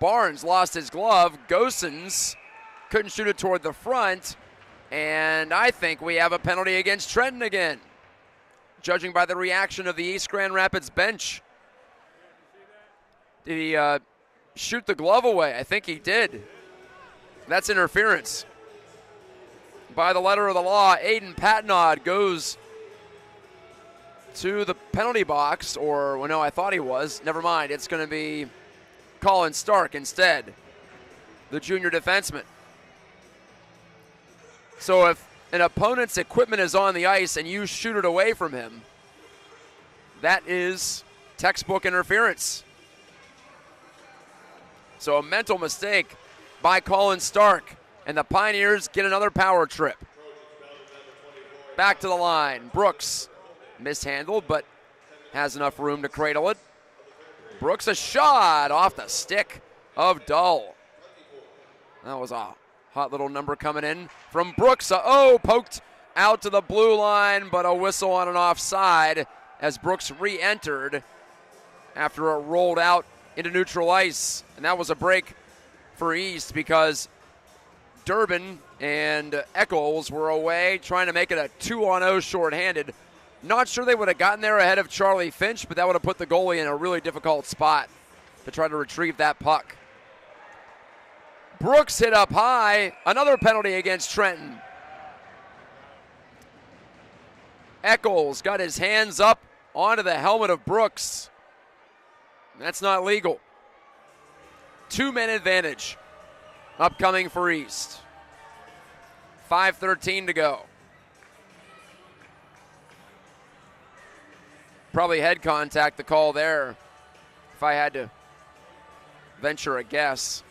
[SPEAKER 1] Barnes lost his glove. Gosens couldn't shoot it toward the front. And I think we have a penalty against Trenton again, judging by the reaction of the East Grand Rapids bench. Did he shoot the glove away? I think he did. That's interference. By the letter of the law, Aiden Patnod goes to the penalty box, or, well, no, I thought he was. Never mind. It's going to be Colin Stark instead, the junior defenseman. So if an opponent's equipment is on the ice and you shoot it away from him, that is textbook interference. So a mental mistake by Colin Stark, and the Pioneers get another power trip. Back to the line. Brooks mishandled, but has enough room to cradle it. Brooks, a shot off the stick of Dull. That was a hot little number coming in from Brooks. Poked out to the blue line, but a whistle on an offside as Brooks re-entered after it rolled out into neutral ice. And that was a break for East because Durbin and Eccles were away trying to make it a 2-on-0 shorthanded. Not sure they would have gotten there ahead of Charlie Finch, but that would have put the goalie in a really difficult spot to try to retrieve that puck. Brooks hit up high. Another penalty against Trenton. Eccles got his hands up onto the helmet of Brooks. That's not legal. 2-man advantage upcoming for East. 5:13 to go. Probably head contact, the call there, if I had to venture a guess.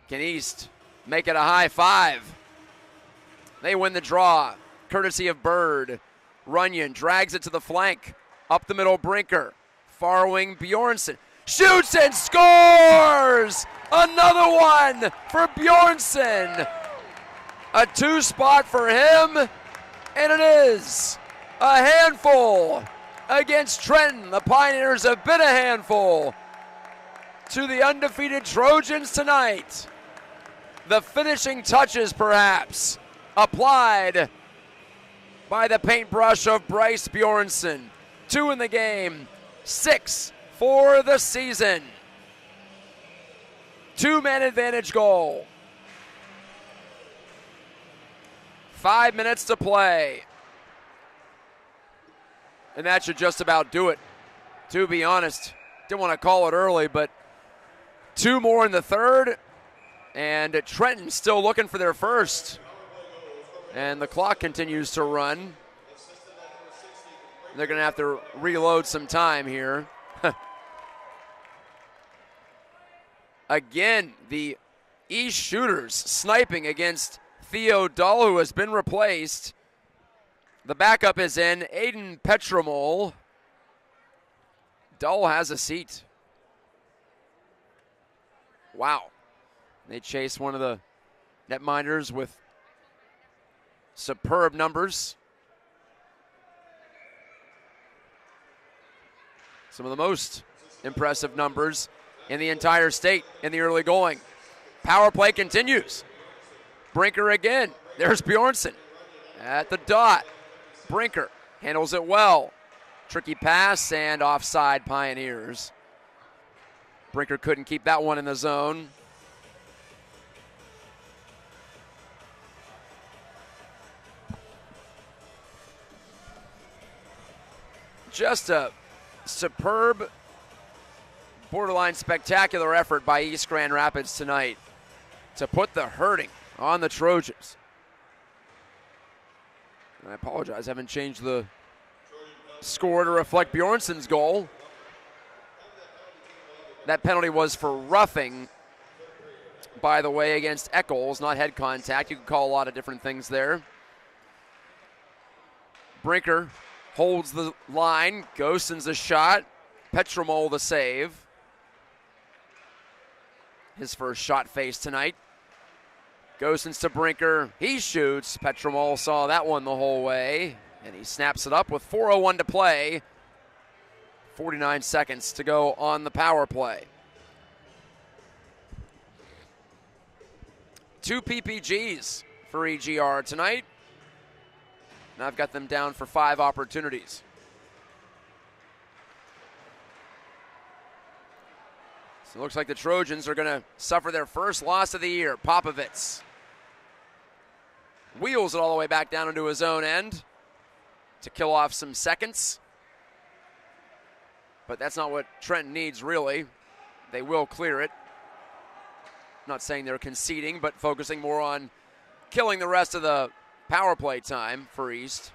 [SPEAKER 1] Can East make it a high five? They win the draw, courtesy of Bird. Runyon drags it to the flank. Up the middle, Brinker. Far wing, Bjornsson. Shoots and scores! Another one for Bjornsson. A 2-spot for him, and it is a handful against Trenton. The Pioneers have been a handful to the undefeated Trojans tonight. The finishing touches, perhaps, applied by the paintbrush of Bryce Bjornsson. 2 in the game, 6 for the season. 2-man advantage goal. 5 minutes to play. And that should just about do it, to be honest. Didn't want to call it early, but 2 more in the third. And Trenton still looking for their first. And the clock continues to run. They're going to have to reload some time here. Again, the East shooters sniping against Theo Dull, who has been replaced. The backup is in, Aiden Petromol. Dull has a seat. Wow. They chase one of the netminders with superb numbers. Some of the most impressive numbers in the entire state in the early going. Power play continues. Brinker again. There's Bjornsson at the dot. Brinker handles it well. Tricky pass and offside Pioneers. Brinker couldn't keep that one in the zone. Just a superb, borderline spectacular effort by East Grand Rapids tonight to put the hurting on the Trojans. And I apologize, I haven't changed the score to reflect Bjornsson's goal. That penalty was for roughing, by the way, against Eccles, not head contact. You can call a lot of different things there. Brinker holds the line. Gosens a shot. Petromol the save. His first shot face tonight. Gosens to Brinker. He shoots. Petromol saw that one the whole way, and he snaps it up with 4:01 to play. 49 seconds to go on the power play. 2 PPGs for EGR tonight. And I've got them down for 5 opportunities. So it looks like the Trojans are going to suffer their first loss of the year. Popovits wheels it all the way back down into his own end to kill off some seconds. But that's not what Trenton needs, really. They will clear it. Not saying they're conceding, but focusing more on killing the rest of the power play time for East.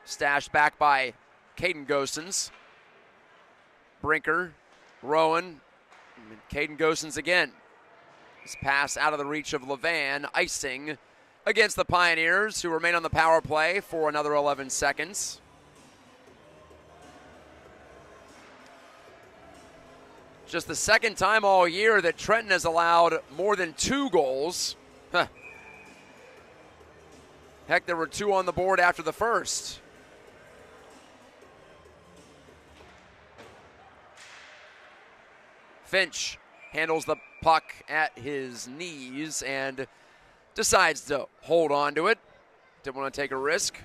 [SPEAKER 1] Stashed back by Caden Gosens. Brinker, Rowan, and Caden Gosens again. His pass out of the reach of Levan, icing against the Pioneers, who remain on the power play for another 11 seconds. Just the second time all year that Trenton has allowed more than 2 goals. Heck, there were 2 on the board after the first. Finch handles the puck at his knees and decides to hold on to it. Didn't want to take a risk.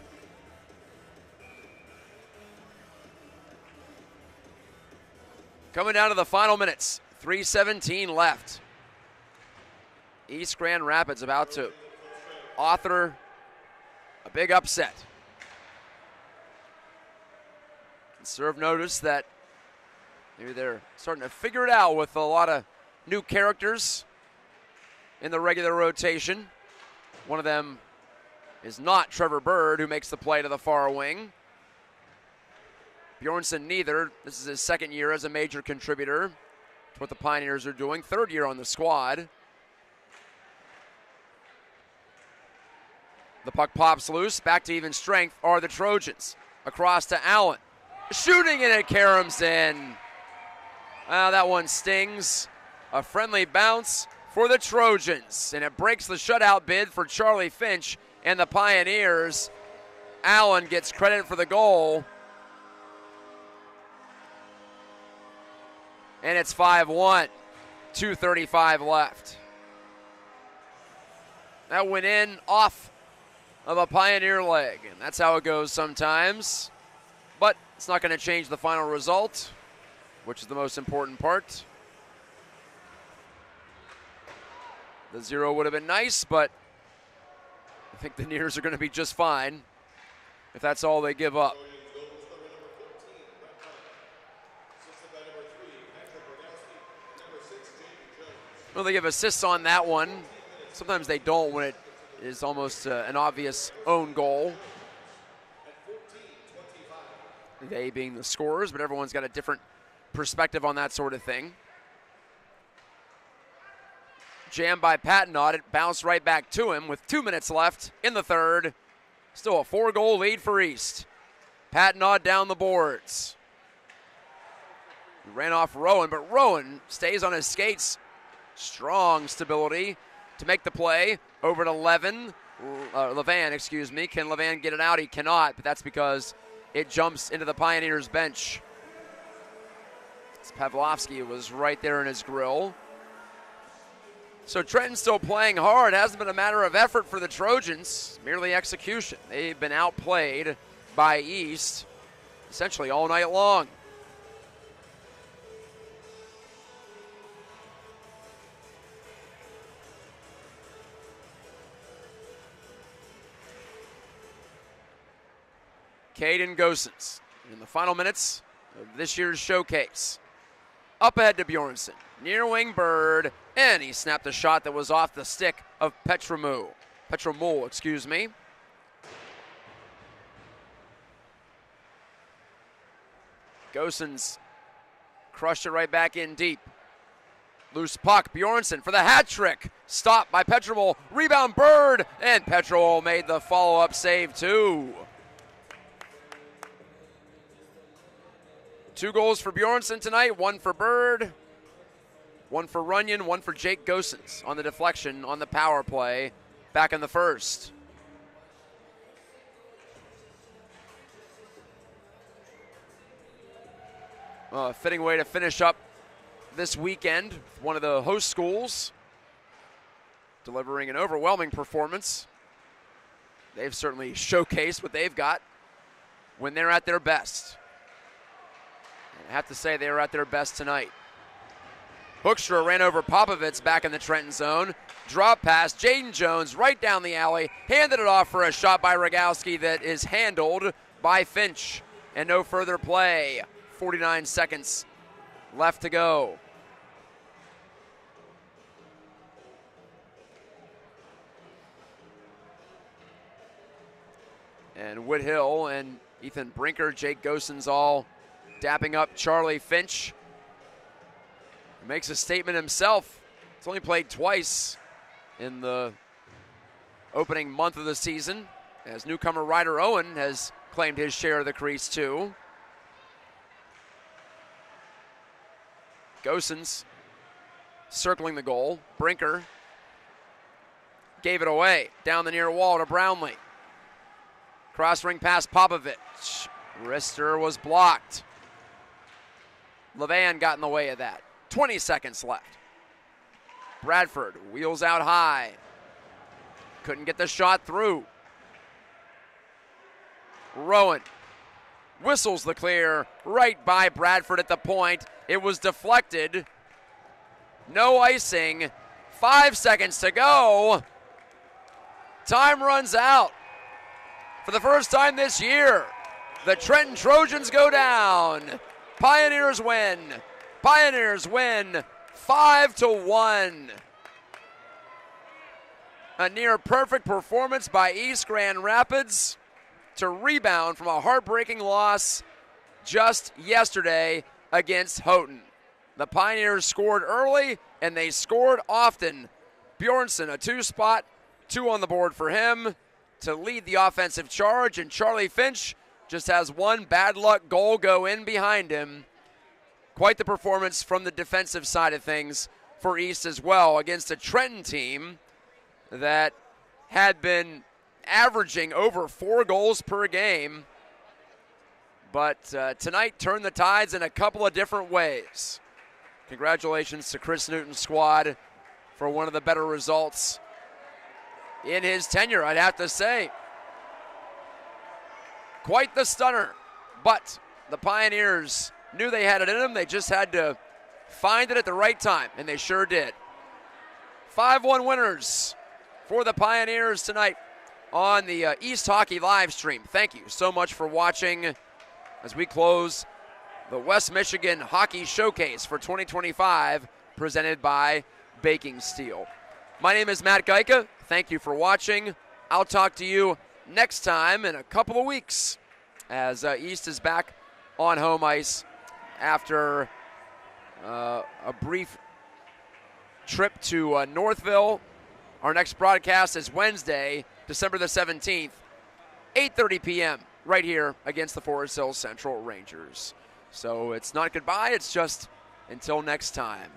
[SPEAKER 1] Coming down to the final minutes, 3:17 left. East Grand Rapids about to author A big upset. Serve notice that maybe they're starting to figure it out with a lot of new characters in the regular rotation. One of them is not Trevor Bird, who makes the play to the far wing. Bjornsson neither. This is his second year as a major contributor to what the Pioneers are doing. Third year on the squad. The puck pops loose. Back to even strength are the Trojans. Across to Allen. Shooting, and it caroms in. Well, that one stings. A friendly bounce for the Trojans, and it breaks the shutout bid for Charlie Finch and the Pioneers. Allen gets credit for the goal. And it's 5-1. 2:35 left. That went in off of a Pioneer leg, and that's how it goes sometimes. But it's not going to change the final result, which is the most important part. The 0 would have been nice, but I think the Neers are going to be just fine if that's all they give up. Well, they give assists on that one. Sometimes they don't when it is almost an obvious own goal. They being the scorers, but everyone's got a different perspective on that sort of thing. Jammed by Patton, it bounced right back to him with 2 minutes left in the third. Still a 4-goal lead for East. Patton down the boards. He ran off Rowan, but Rowan stays on his skates. Strong stability to make the play over to Levan. Can Levan get it out? He cannot, but that's because it jumps into the Pioneers bench. Pavlovsky was right there in his grill. So Trenton still playing hard. It hasn't been a matter of effort for the Trojans, merely execution. They've been outplayed by East essentially all night long. Caden Gosens in the final minutes of this year's showcase. Up ahead to Bjornsson. Near wing Bird, and he snapped a shot that was off the stick of Petromul, excuse me. Gosens crushed it right back in deep. Loose puck, Bjornsson for the hat trick. Stopped by Petromul, rebound Bird, and Petromul made the follow-up save too. 2 goals for Bjornsson tonight, 1 for Bird, 1 for Runyon, 1 for Jake Gosens on the deflection on the power play back in the first. A fitting way to finish up this weekend with one of the host schools delivering an overwhelming performance. They've certainly showcased what they've got when they're at their best. I have to say they were at their best tonight. Hoekstra ran over Popovits back in the Trenton zone. Drop pass, Jaden Jones right down the alley. Handed it off for a shot by Rogowski that is handled by Finch. And no further play. 49 seconds left to go. And Whithill and Ethan Brinker, Jake Gosens all dapping up Charlie Finch. He makes a statement himself. He's only played twice in the opening month of the season, as newcomer Ryder Owen has claimed his share of the crease too. Gosens circling the goal. Brinker gave it away down the near wall to Brownlee. Cross ring pass Popovich. Wrister was blocked. Levan got in the way of that. 20 seconds left. Bradford wheels out high. Couldn't get the shot through. Rowan whistles the clear right by Bradford at the point. It was deflected. No icing. 5 seconds to go. Time runs out. For the first time this year, the Trenton Trojans go down. Pioneers win. Pioneers win 5-1. A near perfect performance by East Grand Rapids to rebound from a heartbreaking loss just yesterday against Houghton. The Pioneers scored early, and they scored often. Bjornsson, a 2-spot, 2 on the board for him to lead the offensive charge, and Charlie Finch just has one bad luck goal go in behind him. Quite the performance from the defensive side of things for East as well against a Trenton team that had been averaging over 4 goals per game, but tonight turned the tides in a couple of different ways. Congratulations to Chris Newton's squad for one of the better results in his tenure, I'd have to say. Quite the stunner, but the Pioneers knew they had it in them. They just had to find it at the right time, and they sure did. 5-1 winners for the Pioneers tonight on the East Hockey live stream. Thank you so much for watching as we close the West Michigan Hockey Showcase for 2025, presented by Baking Steel. My name is Matt Gajtka. Thank you for watching. I'll talk to you next time in a couple of weeks as East is back on home ice after a brief trip to Northville. Our next broadcast is Wednesday, December the 17th, 8:30 p.m. right here against the Forest Hills Central Rangers. So it's not goodbye, it's just until next time.